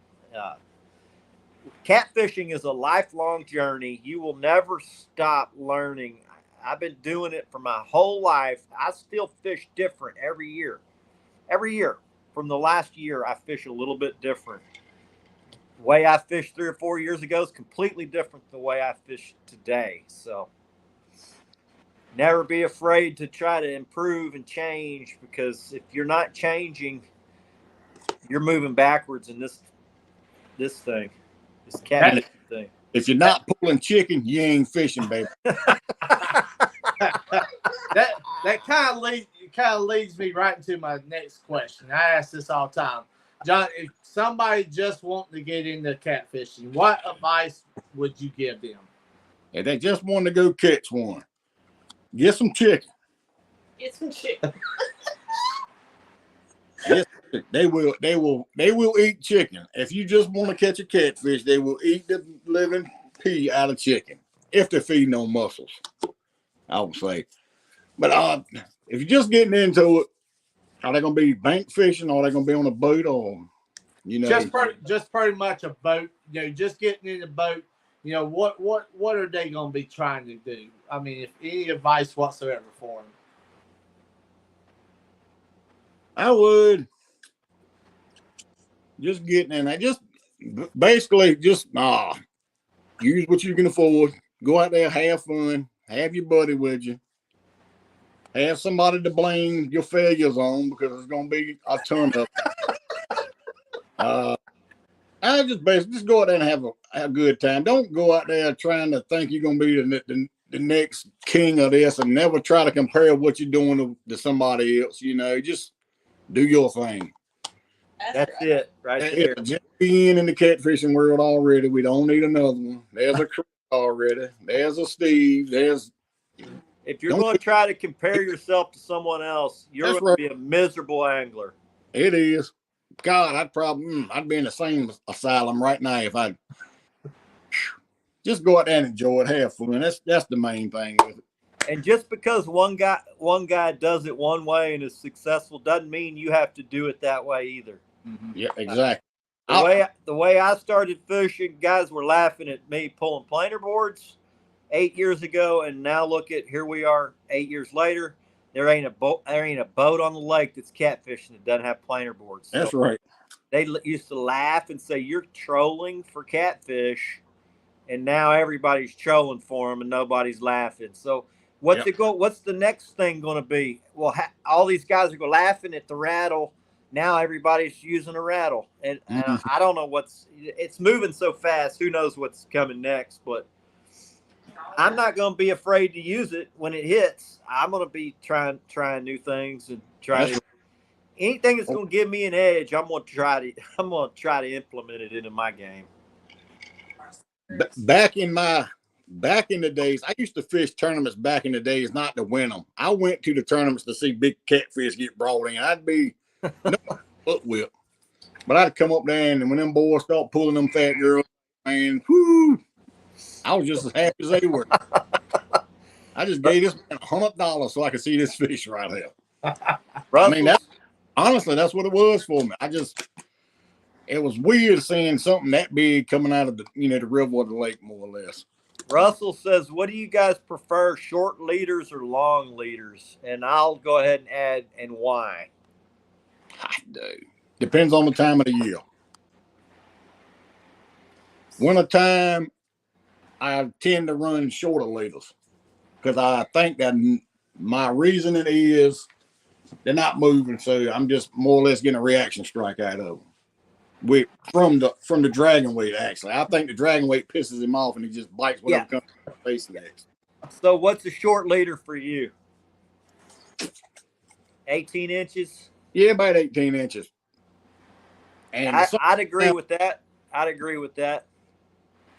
Catfishing is a lifelong journey. You will never stop learning. I've been doing it for my whole life. I still fish different every year. Every year. From the last year, I fish a little bit different. The way I fished 3 or 4 years ago is completely different than the way I fish today. So never be afraid to try to improve and change, because if you're not changing, you're moving backwards in this thing, this catfishing thing. If you're not pulling chicken, you ain't fishing, baby. That kind of leads me right into my next question. I ask this all the time, John. If somebody just wanting to get into catfishing, what advice would you give them? If they just want to go catch one, get some chicken. Get some chicken. Yes, they will eat chicken. If you just want to catch a catfish, they will eat the living pea out of chicken if they're feeding on mussels, I would say. But if you're just getting into it, are they going to be bank fishing, or are they going to be on a boat, or just pretty much a boat? Just getting in the boat. What are they going to be trying to do? I mean, if any advice whatsoever for them. I would just get in. I just basically just use what you can afford. Go out there, have fun, have your buddy with you, have somebody to blame your failures on, because there's going to be a ton of. I just basically just go out there and have a good time. Don't go out there trying to think you're going to be the next king of this, and never try to compare what you're doing to somebody else. Just do your thing. That's it, right there. Just being in the catfishing world already, we don't need another one. There's a Chris already. There's a Steve. If you're going to try to compare yourself to someone else, you're going to be a miserable angler. It is. God, I'd be in the same asylum right now if I just go out there and enjoy it, have fun. That's the main thing with it. And just because one guy does it one way and is successful doesn't mean you have to do it that way either. Mm-hmm. Yeah, exactly. The way I started fishing, guys were laughing at me pulling planer boards 8 years ago, and now look at here we are 8 years later. There ain't a boat on the lake that's catfishing that doesn't have planer boards. So that's right. They used to laugh and say you're trolling for catfish, and now everybody's trolling for them and nobody's laughing. So what's the next thing going to be? Well, all these guys are laughing at the rattle. Now everybody's using a rattle, and I don't know it's moving so fast. Who knows what's coming next? But I'm not going to be afraid to use it when it hits. I'm going to be trying new things and anything that's going to give me an edge. I'm going to try to implement it into my game. Back in the days, I used to fish tournaments back in the days, not to win them. I went to the tournaments to see big catfish get brought in. I'd be whip, but I'd come up there, and when them boys start pulling them fat girls, man, whoo, I was just as happy as they were. I just gave this man $100 so I could see this fish right here. I mean, honestly, that's what it was for me. It was weird seeing something that big coming out of the river or the lake, more or less. Russell says, what do you guys prefer, short leaders or long leaders? And I'll go ahead and add, and why? I do. Depends on the time of the year. Wintertime, I tend to run shorter leaders because I think that my reasoning is they're not moving, so I'm just more or less getting a reaction strike out of them. From the dragon weight, actually. I think the dragon weight pisses him off and he just bites whatever comes to the face next. So what's a short leader for you? 18 inches? Yeah, about 18 inches. And I'd agree with that.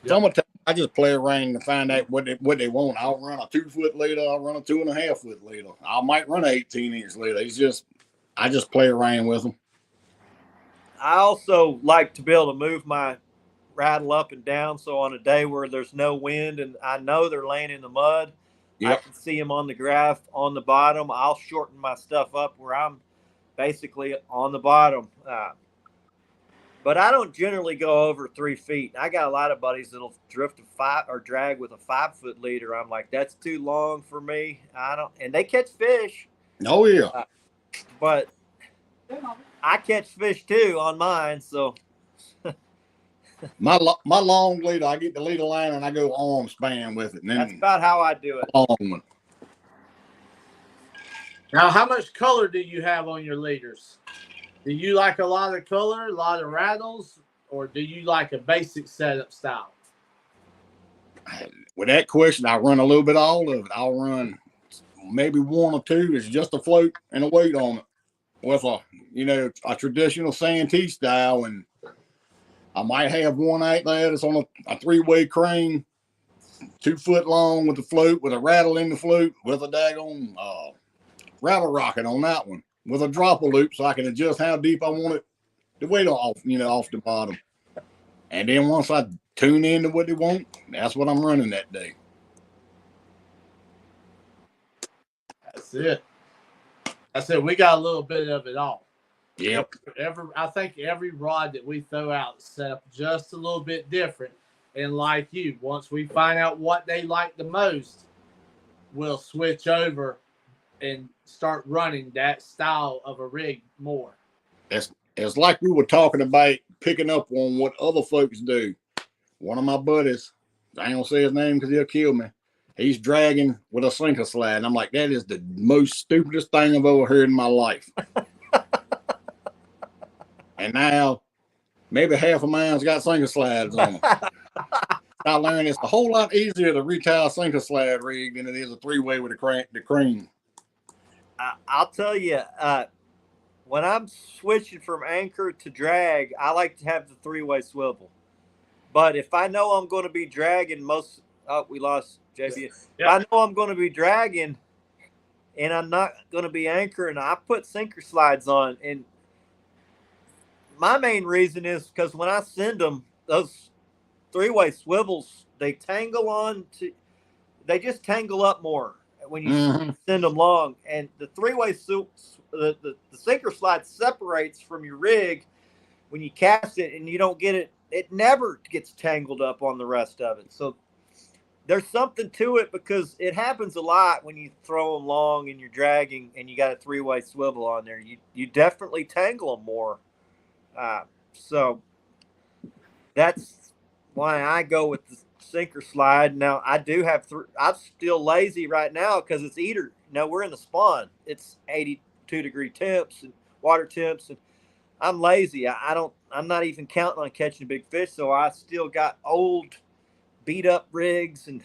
Summertime, I just play around to find out what they want. I'll run a 2-foot leader. I'll run a 2.5-foot leader. I might run an 18-inch leader. I just play around with them. I also like to be able to move my rattle up and down. So on a day where there's no wind and I know they're laying in the mud, I can see them on the graph on the bottom. I'll shorten my stuff up where I'm basically on the bottom. But I don't generally go over 3 feet. I got a lot of buddies that'll drift a 5 or drag with a 5-foot leader. I'm like, that's too long for me. And they catch fish. Oh yeah. But I catch fish too on mine. So my long leader, I get the leader line and I go arm span with it. And then that's about how I do it. Long one. Now, how much color do you have on your leaders? Do you like a lot of color, a lot of rattles, or do you like a basic setup style? With that question, I run a little bit of all of it. I'll run maybe 1 or 2. It's just a float and a weight on it with a traditional Santee style, and I might have one out there that's on a 3-way crane, 2 foot long with the float, with a rattle in the float, with a daggone rattle rocket on that one, with a dropper loop so I can adjust how deep I want it, the weight off the bottom. And then once I tune into what they want, that's what I'm running that day. That's it. We got a little bit of it all. Yep. I think every rod that we throw out is set up just a little bit different. And like you, once we find out what they like the most, we'll switch over and start running that style of a rig more. It's like we were talking about picking up on what other folks do. One of my buddies, I ain't gonna say his name because he'll kill me. He's dragging with a sinker slide. And I'm like, that is the most stupidest thing I've ever heard in my life. And now, maybe half of mine's got sinker slides on them. I learned it's a whole lot easier to retire a sinker slide rig than it is a 3-way with the crane. I'll tell you, when I'm switching from anchor to drag, I like to have the 3-way swivel. But if I know I'm going to be dragging we lost JB. Yep. If I know I'm going to be dragging and I'm not going to be anchoring, I put sinker slides on. And my main reason is because when I send them, those 3-way swivels, they just tangle up more when you send them long. And the 3-way the sinker slide separates from your rig when you cast it, and you don't get it. It never gets tangled up on the rest of it. So there's something to it because it happens a lot when you throw them long and you're dragging and you got a 3-way swivel on there. You definitely tangle them more. So that's why I go with the sinker slide. Now I do have I'm still lazy right now because it's either. No, we're in the spawn. It's 82-degree temps and water temps, and I'm lazy. I'm not even counting on catching big fish. So I still got old, beat up rigs, and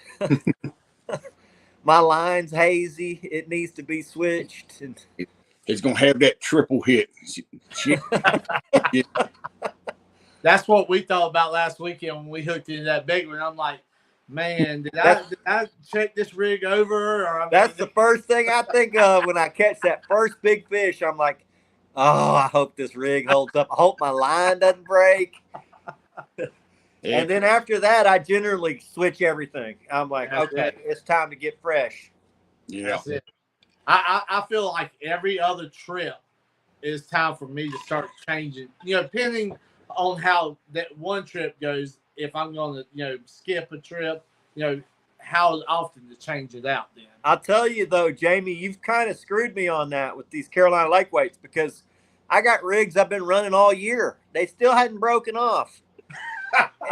my line's hazy. It needs to be switched. And it's gonna have that triple hit. Yeah. That's what we thought about last weekend when we hooked into that big one. I'm like, man, did I check this rig over? That's the first thing I think of when I catch that first big fish. I'm like, oh, I hope this rig holds up. I hope my line doesn't break. Yeah. And then after that, I generally switch everything. I'm like, it's time to get fresh. Yeah. That's it. I feel like every other trip is time for me to start changing. Depending on how that one trip goes, if I'm going to, skip a trip, how often to change it out then. I'll tell you, though, Jamie, you've kind of screwed me on that with these Carolina lake weights because I got rigs I've been running all year. They still hadn't broken off.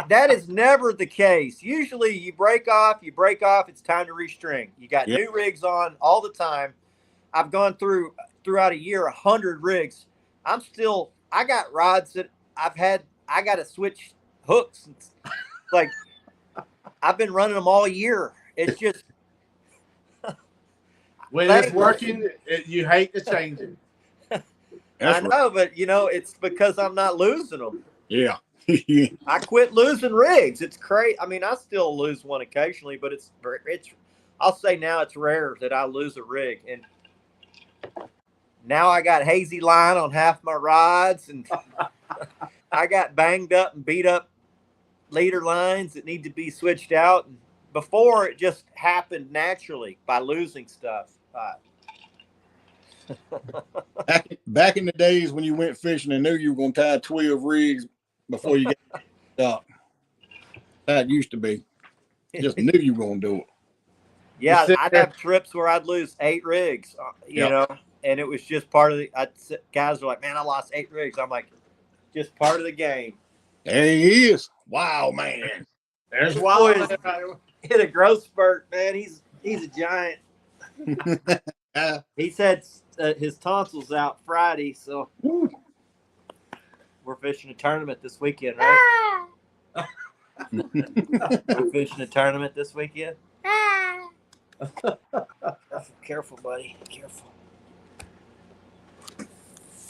That is never the case. Usually you break off, it's time to restring. You got new rigs on all the time. I've gone throughout a year 100 rigs. I got rods that I got to switch hooks. It's like I've been running them all year. It's just when it's working, you hate to change it. I know, but it's because I'm not losing them. Yeah. I quit losing rigs. It's crazy. I mean, I still lose one occasionally, but it's. I'll say now it's rare that I lose a rig, and now I got hazy line on half my rods, and I got banged up and beat up leader lines that need to be switched out. And before, it just happened naturally by losing stuff. Back in the days when you went fishing and knew you were going to tie 12 rigs before you got up. That used to be. Just knew you were going to do it. Yeah, I'd have trips where I'd lose 8 rigs, you know, and it was just part of the. Guys are like, "Man, I lost 8 rigs." I'm like, "Just part of the game." There he is. Wow, man. There's Wild. Hit a growth spurt, man. He's a giant. He's had his tonsils out Friday, so we're fishing a tournament this weekend, right? We're fishing a tournament this weekend. Careful, buddy. Careful.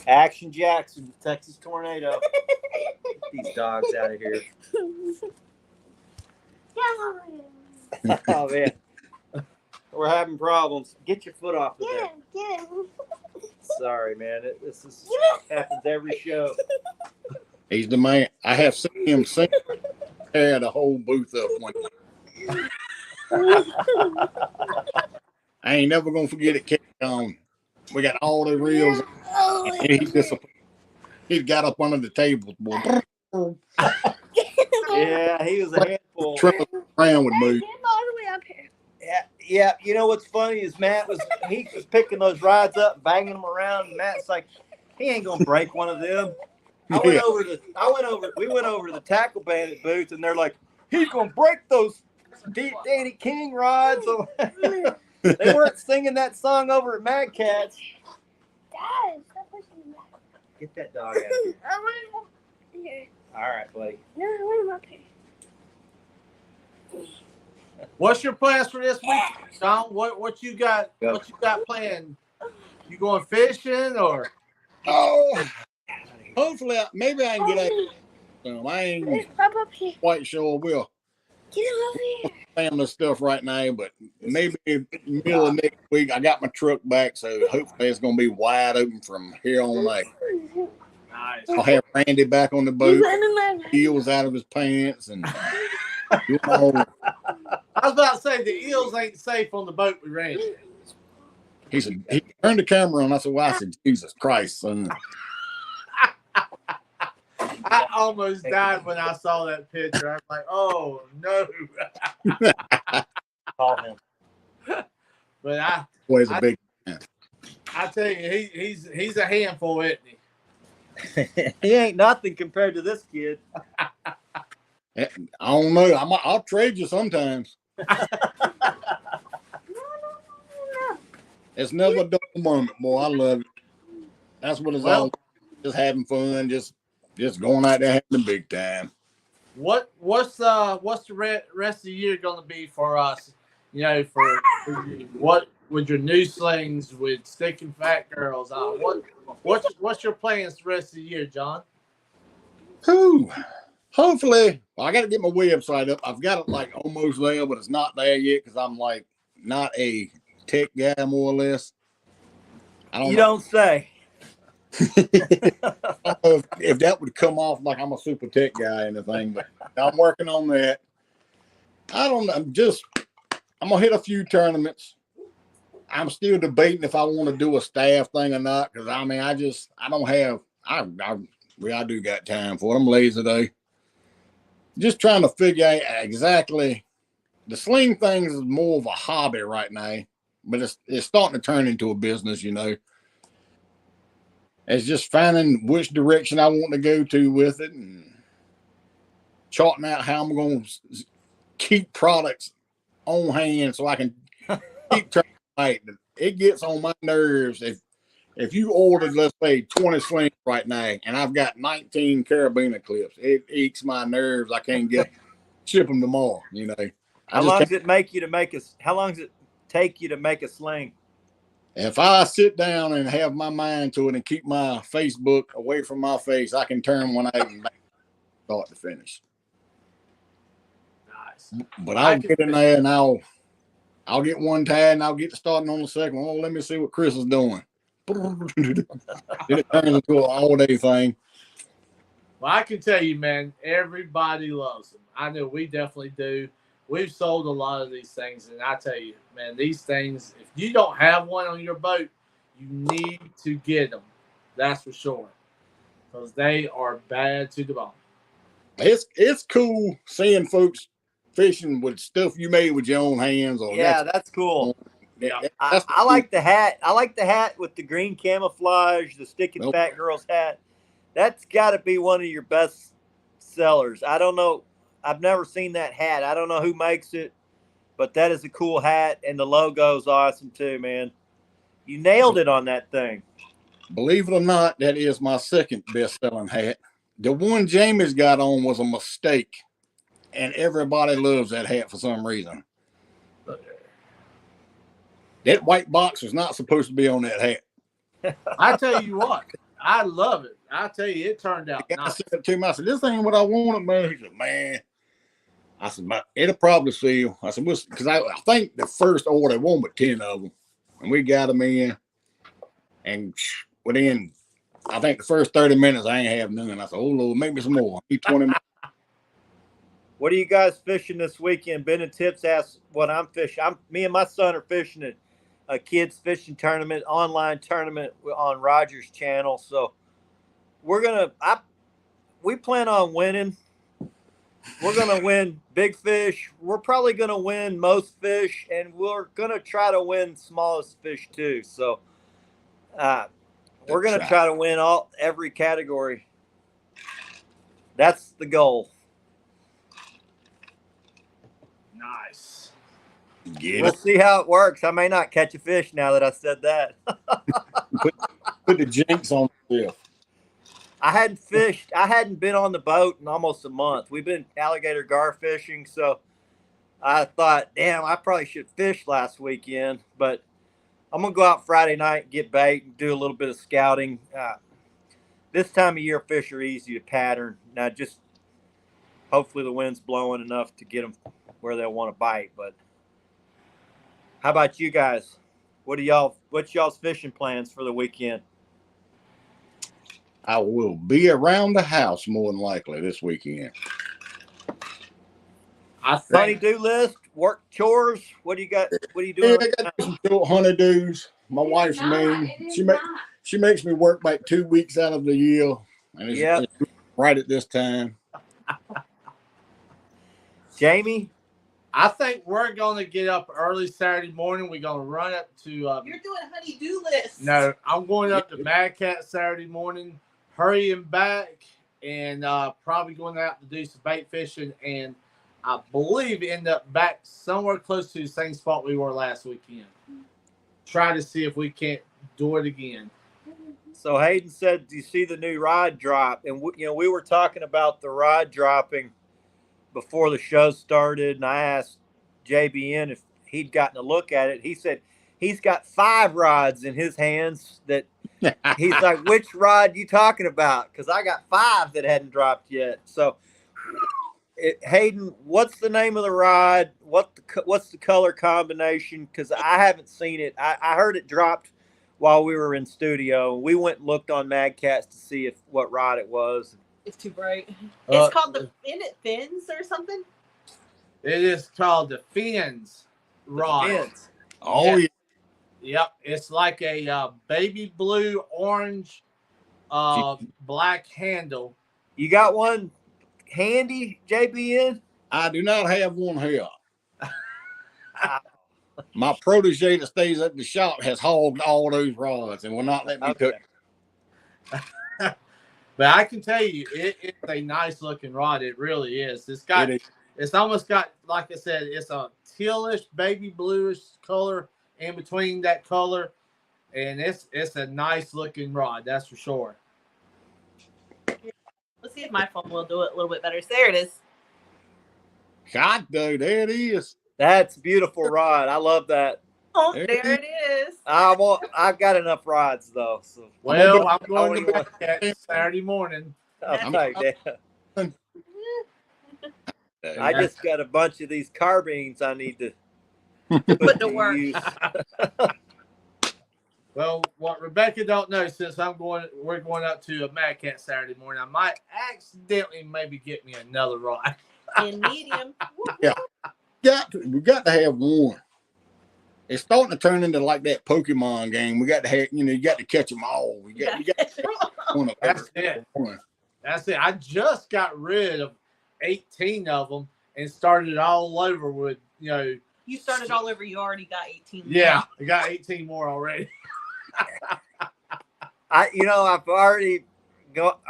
Action Jackson, Texas Tornado. Get these dogs out of here. Oh, man. We're having problems. Get your foot off of there. Sorry, man. This happens every show. He's the man. I have seen him sing. Tear the whole booth up one time. I ain't never gonna forget it. Kept on. We got all the reels. And he got up under the table, boy. Yeah, he was a handful. Around with move. All the way up here. Yeah. You know what's funny is he was picking those rods up, banging them around, and Matt's like, he ain't gonna break one of them. We went over to the Tackle Bandit booth, and they're like, he's gonna break those Danny King rods. They weren't singing that song over at Mad Cats. Dad, stop pushing me back. Get that dog out of here. I want him here. All right, buddy. No, I want him up here. What's your plans for this week, Sean? What you got? What you got planned? You going fishing or? Oh, hopefully, maybe I can get out. I ain't Up here. quite sure I will. Get him over here. Family stuff right now, but maybe middle of next week. I got my truck back, so hopefully it's gonna be wide open from here on out. Nice. I'll have Randy back on the boat. Heels out of his pants and. I was about to say the eels ain't safe on the boat with Randy. He turned the camera on. I said, "Well," I said, "Jesus Christ, son." I almost died when I saw that picture. I was like, "Oh no!" Call him. But Boy's a big man. I tell you, he's a handful, isn't he? He ain't nothing compared to this kid. I don't know. I'll trade you sometimes. No. It's never a dull moment, boy. I love it. That's what it's all. Just having fun, just going out there having a big time. What's the rest of the year going to be for us? You know, for what with your new slings with Stickin Fat Girls? What's your plans the rest of the year, John? Whew. Hopefully, I got to get my website up. I've got it like almost there, but it's not there yet because I'm like not a tech guy, more or less. Don't say. I don't know if that would come off like I'm a super tech guy or anything, but I'm working on that. I don't know. I'm gonna hit a few tournaments. I'm still debating if I want to do a staff thing or not because I don't have. I do got time for it. I'm lazy today. Just trying to figure out exactly. The sling thing is more of a hobby right now, but it's starting to turn into a business, you know. It's just finding which direction I want to go to with it and charting out how I'm going to keep products on hand so I can keep turning right. It gets on my nerves if you ordered, let's say, 20 slings right now, and I've got 19 carabiner clips, it aches my nerves. I can't ship them tomorrow, you know. How long does it take you to make a sling? If I sit down and have my mind to it and keep my Facebook away from my face, I can turn one out and back. start to finish. Nice. But I'll get in there and I'll get one tied and I'll get to starting on the second one. Oh, let me see what Chris is doing. Then it turns into an all-day thing. Well, I can tell you, man, everybody loves them. I know we definitely do. We've sold a lot of these things, and I tell you, man, these things, if you don't have one on your boat, you need to get them. That's for sure. Because they are bad to the bone. It's cool seeing folks fishing with stuff you made with your own hands. Or Yeah, that's cool. I like the hat. I like the hat with the green camouflage, the Stickin' Fat Girl's hat. That's got to be one of your best sellers. I don't know. I've never seen that hat. I don't know who makes it, but that is a cool hat, and the logo's awesome too, man. You nailed it on that thing. Believe it or not, that is my second best-selling hat. The one Jamie's got on was a mistake, and everybody loves that hat for some reason. That white box was not supposed to be on that hat. I tell you what, I love it. I tell you, it turned out nice. I said it to him, I said, this ain't what I wanted, man. He said, man. I said, it'll probably sell. I said, because I think the first order, won but 10 of them. And we got them in. And within, I think the first 30 minutes, I ain't have none. I said, oh, Lord, make me some more. Keep 20 minutes. What are you guys fishing this weekend? Ben and Tips asked what I'm fishing. Me and my son are fishing at a kids fishing tournament, online tournament on Roger's channel. So we plan on winning. We're going to win big fish. We're probably going to win most fish, and we're going to try to win smallest fish too. So we're going to try to win every category. That's the goal. Nice. We'll see how it works. I may not catch a fish now that I said that. Put the jinx on yourself. I hadn't fished. I hadn't been on the boat in almost a month. We've been alligator gar fishing, so I thought, damn, I probably should fish last weekend. But I'm going to go out Friday night, get bait, and do a little bit of scouting. This time of year, fish are easy to pattern. Now, just hopefully the wind's blowing enough to get them where they'll want to bite. But how about you guys? What's y'all's fishing plans for the weekend? I will be around the house more than likely this weekend. Honey-do list, work chores. What do you got? What are you doing? I got some short honeydews. My wife's mean. She makes me work like 2 weeks out of the year, and it's right at this time. Jamie, I think we're going to get up early Saturday morning. We're going to run up to. You're doing honey-do lists. No, I'm going up to Mad Cat Saturday morning, hurrying back, and probably going out to do some bait fishing, and I believe end up back somewhere close to the same spot we were last weekend. Try to see if we can't do it again. So Hayden said, do you see the new rod drop? And we were talking about the rod dropping before the show started, and I asked JBN if he'd gotten a look at it. He said he's got 5 rods in his hands that he's like, which rod you talking about? Because I got 5 that hadn't dropped yet. So Hayden, what's the name of the rod? What's the color combination? Because I haven't seen it. I heard it dropped while we were in studio. We went and looked on Mad Cats to see what rod it was. It's too bright. It's called the Fins or something. It is called the Fins rod. Fins. Oh yeah. Yep. It's like a baby blue, orange, black handle. You got one handy, JBN? I do not have one here. My protege that stays at the shop has hogged all those rods and will not let me cook. But I can tell you, it's a nice looking rod. It really is. It's almost got, like I said, it's a tealish, baby bluish color in between that color, and it's a nice looking rod. That's for sure. Let's see if my phone will do it a little bit better. There it is. God, though, there it is. That's a beautiful rod. I love that. Oh, there it is. I've got enough rods though. So well, I'm going to Saturday morning. I'm I just got a bunch of these carbines I need to Put to work. use. Well, what Rebecca don't know, since we're going up to a Mad Cat Saturday morning, I might accidentally maybe get me another rod. In medium. Yeah. We got to have one. It's starting to turn into like that Pokemon game. We got to have, you got to catch them all. You got to have one of That's every it. one. That's it. I just got rid of 18 of them and started all over with, You started all over. You already got 18. Yeah, I got 18 more already. I've already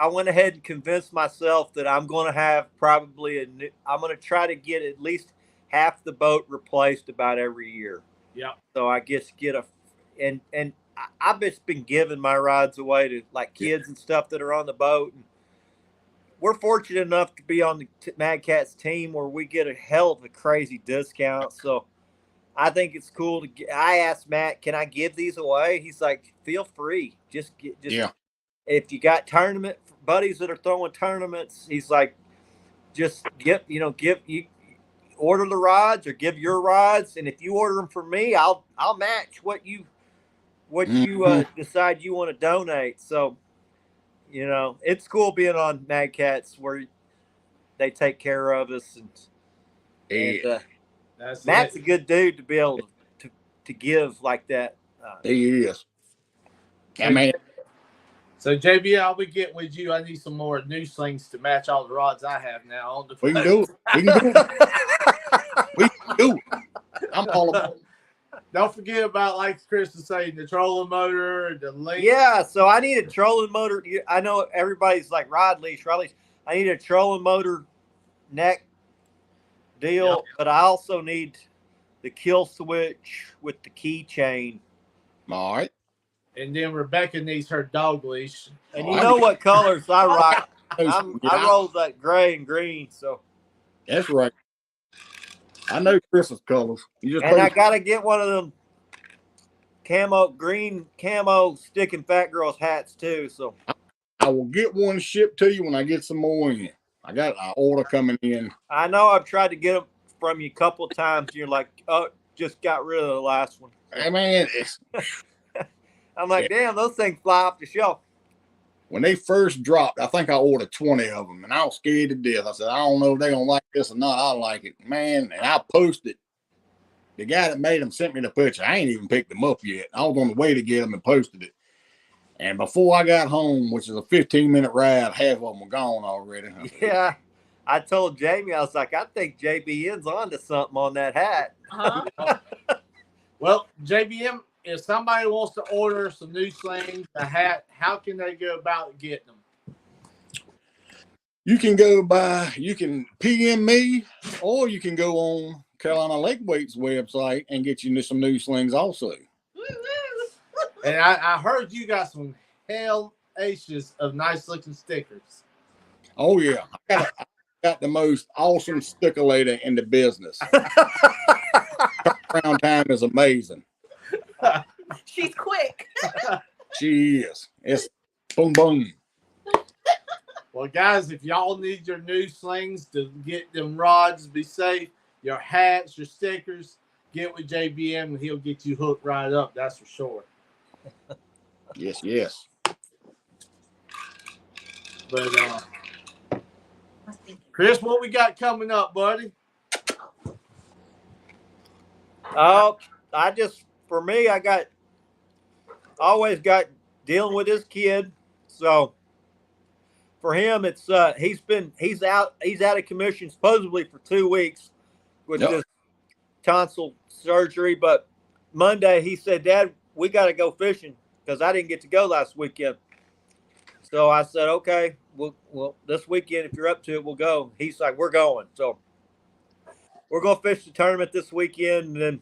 I went ahead and convinced myself that I'm going to have probably I'm going to try to get at least half the boat replaced about every year. Yeah. So I guess and I've just been giving my rides away to like kids and stuff that are on the boat. And we're fortunate enough to be on the Mad Catz team where we get a hell of a crazy discount. So I think it's cool I asked Matt, can I give these away? He's like, feel free. Just if you got tournament buddies that are throwing tournaments, he's like, just order the rods or give your rods. And if you order them for me, I'll match what you decide you want to donate. So, it's cool being on Mad Catz where they take care of us and Matt's a good dude to be able to give like that. He is. I mean, so JB, I'll be getting with you. I need some more new slings to match all the rods I have now on the. We can do it. We can do it. I'm all about it. Don't forget about, like Chris was saying, the trolling motor, the link. Yeah, so I need a trolling motor. I know everybody's like rod leash. I need a trolling motor neck deal, but I also need the kill switch with the keychain. All right. And then Rebecca needs her dog leash. And you know what colors I rock? I roll that gray and green. So that's right. I know Chris's colors. I gotta get one of them green camo Stickin Fat Girls hats too. So I will get one shipped to you when I get some more in. I got an order coming in. I know I've tried to get them from you a couple of times. You're like, oh, just got rid of the last one. I mean, I'm like, damn, those things fly off the shelf. When they first dropped, I think I ordered 20 of them, and I was scared to death. I said, I don't know if they're going to like this or not. I like it. Man, and I posted. The guy that made them sent me the picture. I ain't even picked them up yet. I was on the way to get them and posted it. And before I got home, which is a 15-minute ride, half of them were gone already. Yeah. I told Jamie, I was like, I think JBN's onto something on that hat. Uh-huh. Well, JBM, if somebody wants to order some new slings, a hat, how can they go about getting them? You can PM me, or you can go on Carolina Lakeweight's website and get you some new slings also. And I heard you got some hell aces of nice looking stickers. Oh yeah, I got the most awesome sticker lady in the business. Turnaround time is amazing. She's quick. She is. It's boom boom. Well, guys, if y'all need your new slings to get them rods, be safe, your hats, your stickers, get with JBM and he'll get you hooked right up. That's for sure. Yes. But Chris, what we got coming up, buddy? Oh, for me, always got dealing with this kid. So for him, it's he's out of commission supposedly for 2 weeks with this tonsil surgery. But Monday he said, Dad, we got to go fishing because I didn't get to go last weekend. So I said, okay, well, this weekend, if you're up to it, we'll go. He's like, we're going. So we're going to fish the tournament this weekend. And then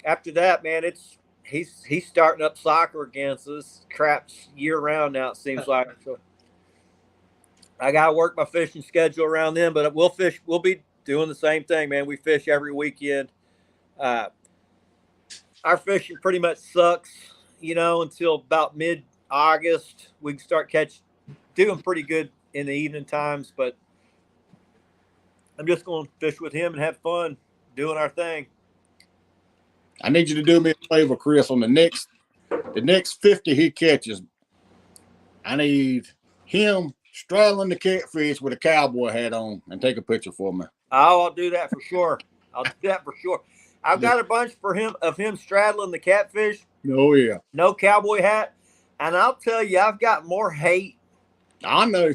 after that, man, he's starting up soccer again. So this crap's year round now, it seems like. So I got to work my fishing schedule around them, but we'll fish. We'll be doing the same thing, man. We fish every weekend. Our fishing pretty much sucks, until about mid-August. We can start doing pretty good in the evening times, but I'm just going to fish with him and have fun doing our thing. I need you to do me a favor, Chris. On the next 50 he catches, I need him straddling the catfish with a cowboy hat on and take a picture for me. Oh, I'll do that for sure. I'll do that for sure. I've got a bunch for him of him straddling the catfish. Oh yeah. No cowboy hat. And I'll tell you, I've got more hate I know.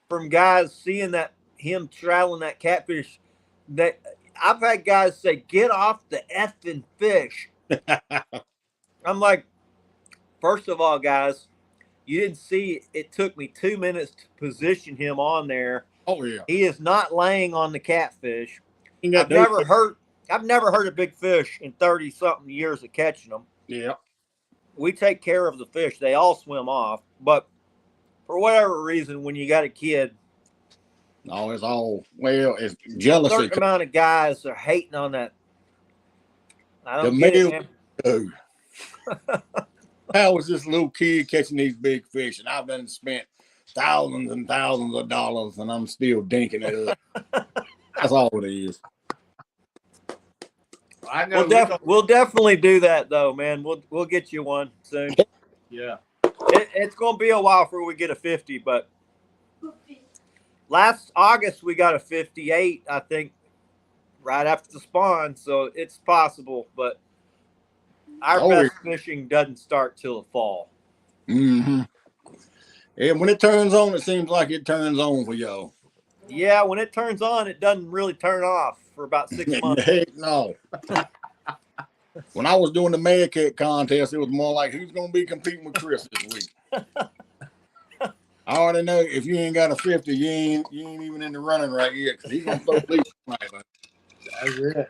from guys seeing that him straddling that catfish. That I've had guys say, "Get off the effing fish." I'm like, first of all, guys, you didn't see it took me 2 minutes to position him on there. Oh yeah. He is not laying on the catfish. He I've never hurt a big fish in 30 something years of catching them. Yeah. We take care of the fish. They all swim off. But for whatever reason, when you got a kid, No, it's a jealousy. certain amount of guys are hating on that. I don't The get male- it, man. How was this little kid catching these big fish? And I've done spent thousands and thousands of dollars, and I'm still dinking it up. That's all it is. I know. We'll definitely do that, though, man. We'll get you one soon. Yeah. It's going to be a while before we get a 50, but last August we got a 58, I think, right after the spawn, so it's possible, but our best fishing doesn't start till the fall. Mm-hmm. And when it turns on, it seems like it turns on for y'all. Yeah, when it turns on, it doesn't really turn off for about 6 months. Heck no. When I was doing the Mad Cat contest, it was more like who's going to be competing with Chris this week. I already know if you ain't got a 50, you ain't even in the running right yet because he's going to throw least tonight. That's it.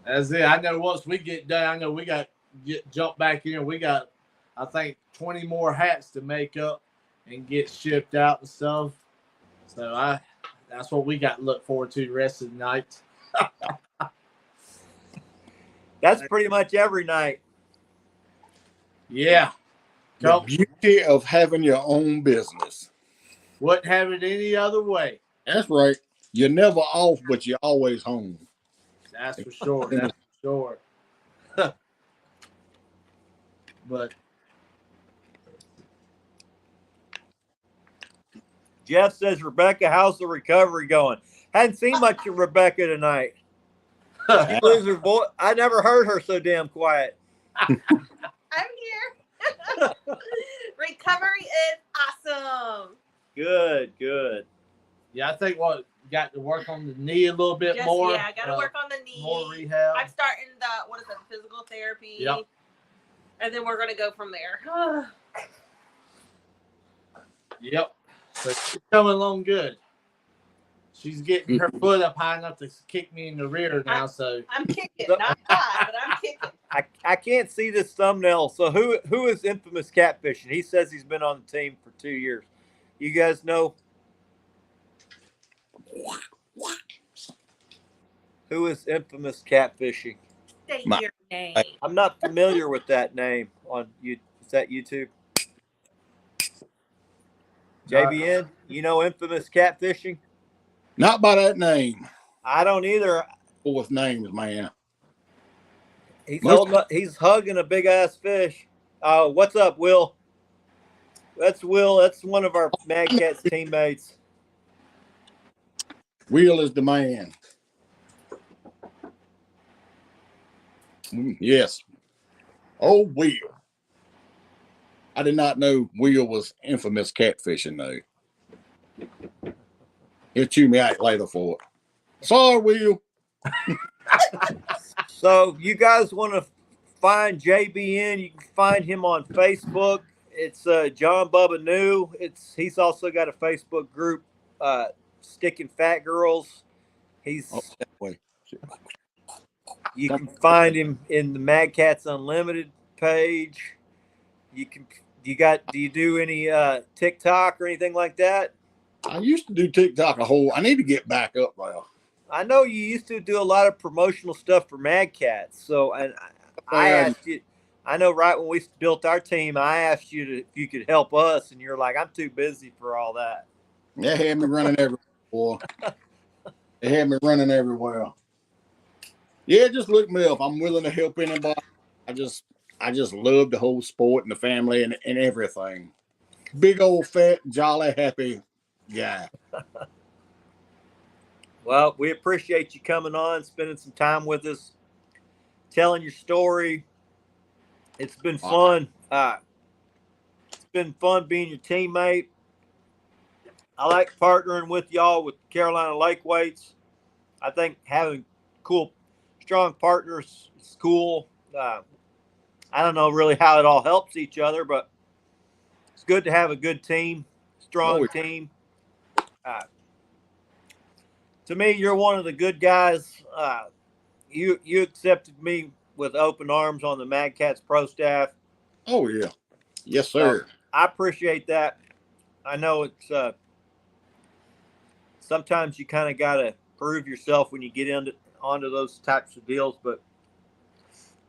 That's it. I know once we get done, I know we got get jump back in. We got, I think, 20 more hats to make up and get shipped out and stuff. So that's what we got to look forward to the rest of the night. That's pretty much every night. Yeah. The beauty of having your own business. Wouldn't have it any other way. That's right. You're never off, but you're always home. That's for sure. That's for sure. But Jeff says, Rebecca, how's the recovery going? Hadn't seen much of Rebecca tonight. She loses her voice. I never heard her so damn quiet. I'm here. Recovery is awesome. Good, good. yeah, I think what got to work on the knee a little bit more. Yeah, I got to work on the knee. More rehab. I'm starting the physical therapy. Yep. And then we're gonna go from there. Yep. So she's coming along good. She's getting her foot up high enough to kick me in the rear now. So I'm kicking, not high, but I'm kicking. I can't see this thumbnail. So who is infamous catfishing? He says he's been on the team for 2 years. You guys know who is infamous catfishing? State your name. I'm not familiar with that name on you. Is that YouTube? JBN, you know infamous catfishing? Not by that name. I don't either. Fourth names, man. He's hugging a big ass fish. What's up, Will? That's Will. That's one of our Mad Cats teammates. Will is the man. Yes. Oh, Will. I did not know Will was infamous catfishing, though. He'll chew me out later for it. Sorry, Will. So you guys want to find JBN? You can find him on Facebook. It's John Bubba New. He's also got a Facebook group, Stickin Fat Girls. That way. You can find him in the Mad Cats Unlimited page. Do you do any TikTok or anything like that? I used to do TikTok I need to get back up now. I know you used to do a lot of promotional stuff for Mad Cats. So, and I asked you, I know right when we built our team, I asked you if you could help us, and you're like, I'm too busy for all that. They had me running everywhere. They had me running everywhere. Yeah, just look me up. I'm willing to help anybody. I just love the whole sport and the family and everything. Big old fat, jolly, happy guy. Well, we appreciate you coming on, spending some time with us, telling your story. It's been fun. It's been fun being your teammate. I like partnering with y'all with Carolina Lake Weights. I think having cool, strong partners is cool. I don't know really how it all helps each other, but it's good to have a good team, strong team. To me, you're one of the good guys. You accepted me with open arms on the Mad Cats Pro Staff. Oh yeah, yes sir. So I appreciate that. I know it's sometimes you kind of got to prove yourself when you get onto those types of deals, but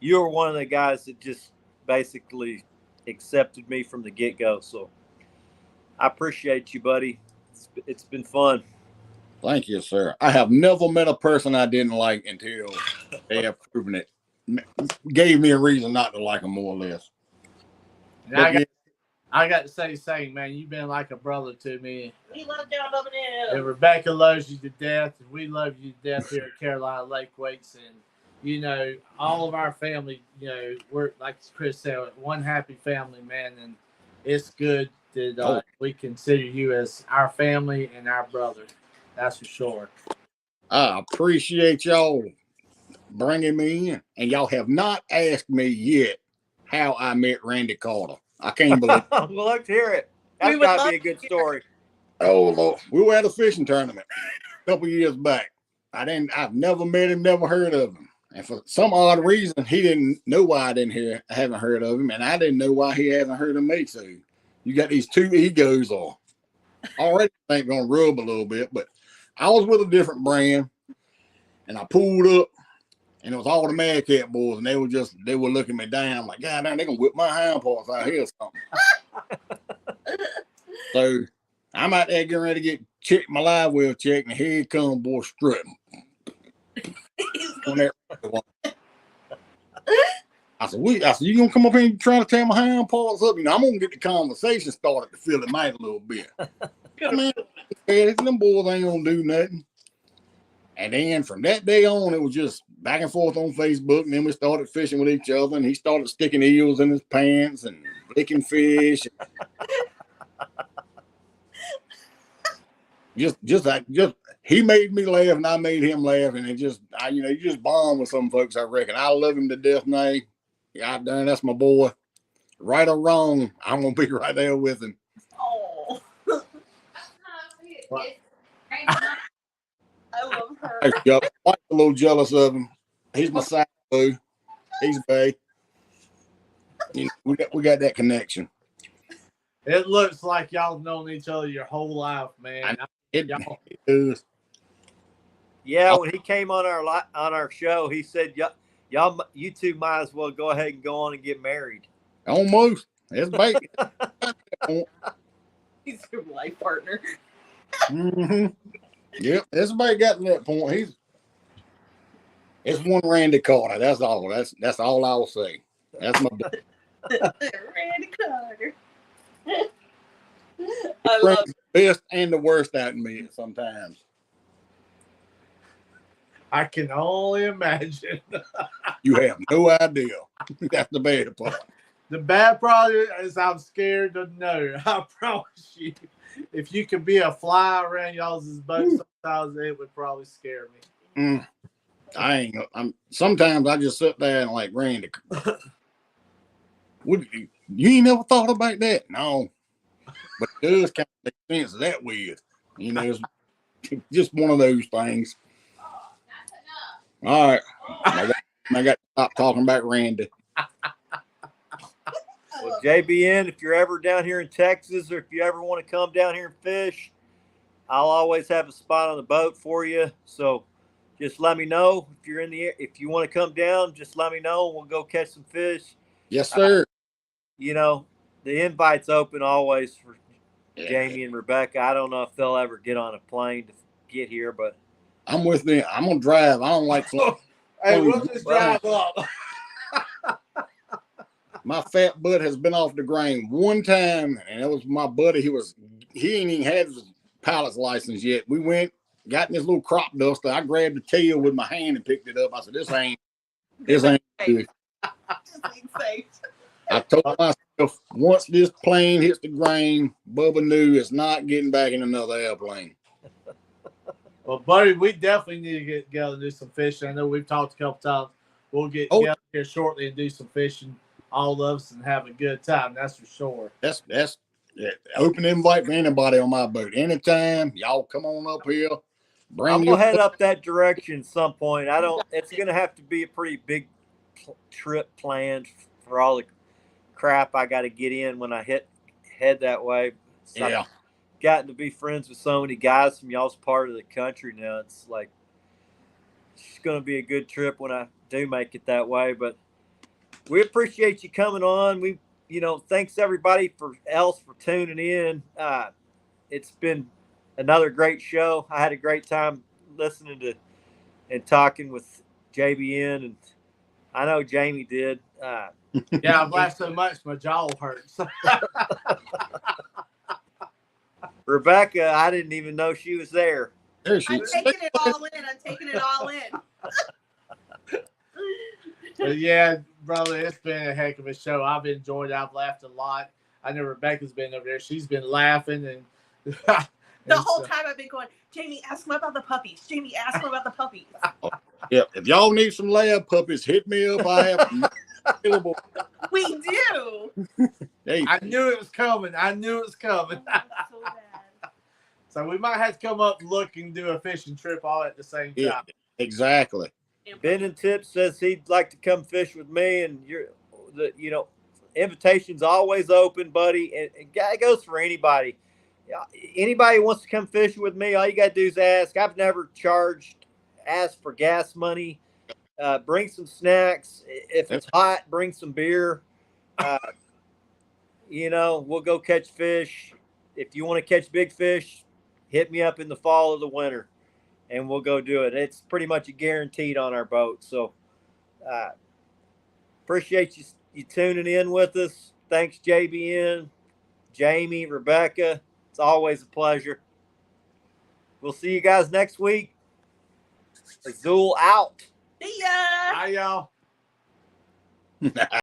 you're one of the guys that just basically accepted me from the get-go. So I appreciate you, buddy. It's been fun. Thank you, sir. I have never met a person I didn't like until they have proven it. Gave me a reason not to like them, more or less. And I got to say the same, man. You've been like a brother to me. We love John Bubba now. And Rebecca loves you to death, and we love you to death here at Carolina Lake Weights. And, you know, all of our family, you know, we're, like Chris said, one happy family, man. And it's good that we consider you as our family and our brother. That's for sure. I appreciate y'all bringing me in. And y'all have not asked me yet how I met Randy Carter. I can't believe it. Well, let's hear it. That's got to be a good story. Oh, Lord. We were at a fishing tournament a couple years back. I've never met him, never heard of him. And for some odd reason, he didn't know why I haven't heard of him. And I didn't know why he hasn't heard of me. So you got these two egos on. Already think going to rub a little bit, but I was with a different brand and I pulled up and it was all the Mad Cat boys and they were looking me down. I'm like, God damn, they're going to whip my hind parts out here or something. So I'm out there getting ready to check my live well checked, and here come boy strutting. I said, you gonna come up here and try to tear my hind parts up? You know, I'm gonna get the conversation started to feel it might a little bit. Man, them boys ain't gonna do nothing. And then from that day on, it was just back and forth on Facebook, and then we started fishing with each other, and he started sticking eels in his pants and licking fish. Just he made me laugh and I made him laugh, and you just bond with some folks. I reckon I love him to death now. God damn, that's my boy. Right or wrong, I'm gonna be right there with him. Oh, I love her. I'm a little jealous of him. He's my side boo. He's bae. You know, we got that connection. It looks like y'all have known each other your whole life, man. It does. Yeah, when he came on our show, he said, you two might as well go ahead and go on and get married. Almost. It's bait. He's your life partner. Mm-hmm. Yep, everybody got to that point. It's one Randy Carter. That's all. That's all I will say. That's my boy. Randy Carter. I love the best and the worst out in me sometimes. I can only imagine. You have no idea. That's the bad part. The bad part is I'm scared to know. I promise you. If you could be a fly around y'all's boat, sometimes it would probably scare me. Sometimes I just sit there and like, Randy, you ain't never thought about that? No. But it does kind of make sense that weird. You know, it's just one of those things. All right. I got to stop talking about Randy. Well, JBN, if you're ever down here in Texas or if you ever want to come down here and fish, I'll always have a spot on the boat for you. So just let me know if you want to come down, just let me know. We'll go catch some fish. Yes, sir. The invite's open always for Jamie and Rebecca. I don't know if they'll ever get on a plane to get here, but I'm with them. I'm gonna drive. I don't like flying. Hey, we'll just drive up. My fat butt has been off the grain one time, and it was my buddy. He ain't even had his pilot's license yet. We went, got in this little crop duster. I grabbed the tail with my hand and picked it up. I said, this ain't good. This ain't safe. I told myself, once this plane hits the ground, Bubba knew it's not getting back in another airplane. Well, buddy, we definitely need to get together and do some fishing. I know we've talked a couple times. We'll get together here shortly and do some fishing, all of us, and have a good time. That's for sure. That's open invite for anybody on my boat. Anytime, y'all come on up here. I'm gonna head up that direction some point. It's gonna have to be a pretty big trip planned for all the crap I got to get in when I head that way. So yeah. I've gotten to be friends with so many guys from y'all's part of the country now. It's like it's going to be a good trip when I do make it that way. But we appreciate you coming on. Thanks everybody else for tuning in. It's been another great show. I had a great time listening to and talking with JBN, and I know Jamie did. Yeah, I've laughed so much my jaw hurts. Rebecca, I didn't even know she was there. There she I'm is. taking it all in. I'm taking it all in. But yeah, brother, it's been a heck of a show. I've enjoyed it. I've laughed a lot. I know Rebecca's been over there. She's been laughing and The whole time I've been going, Jamie, ask him about the puppies. Jamie, ask him about the puppies. Yeah, if y'all need some lab puppies, hit me up. I have available. We do. Hey, I knew it was coming. So bad. So we might have to come up and look and do a fishing trip all at the same time. yeah, exactly. Ben and Tip says he'd like to come fish with me, and invitation's always open, buddy. And it goes for anybody. Anybody who wants to come fishing with me, all you got to do is ask. I've never asked for gas money. Bring some snacks. If it's hot, bring some beer. We'll go catch fish. If you want to catch big fish, hit me up in the fall or the winter, and we'll go do it. It's pretty much a guaranteed on our boat. So appreciate you tuning in with us. Thanks, JBN, Jamie, Rebecca. It's always a pleasure. We'll see you guys next week. Azul out. See ya. Bye, y'all.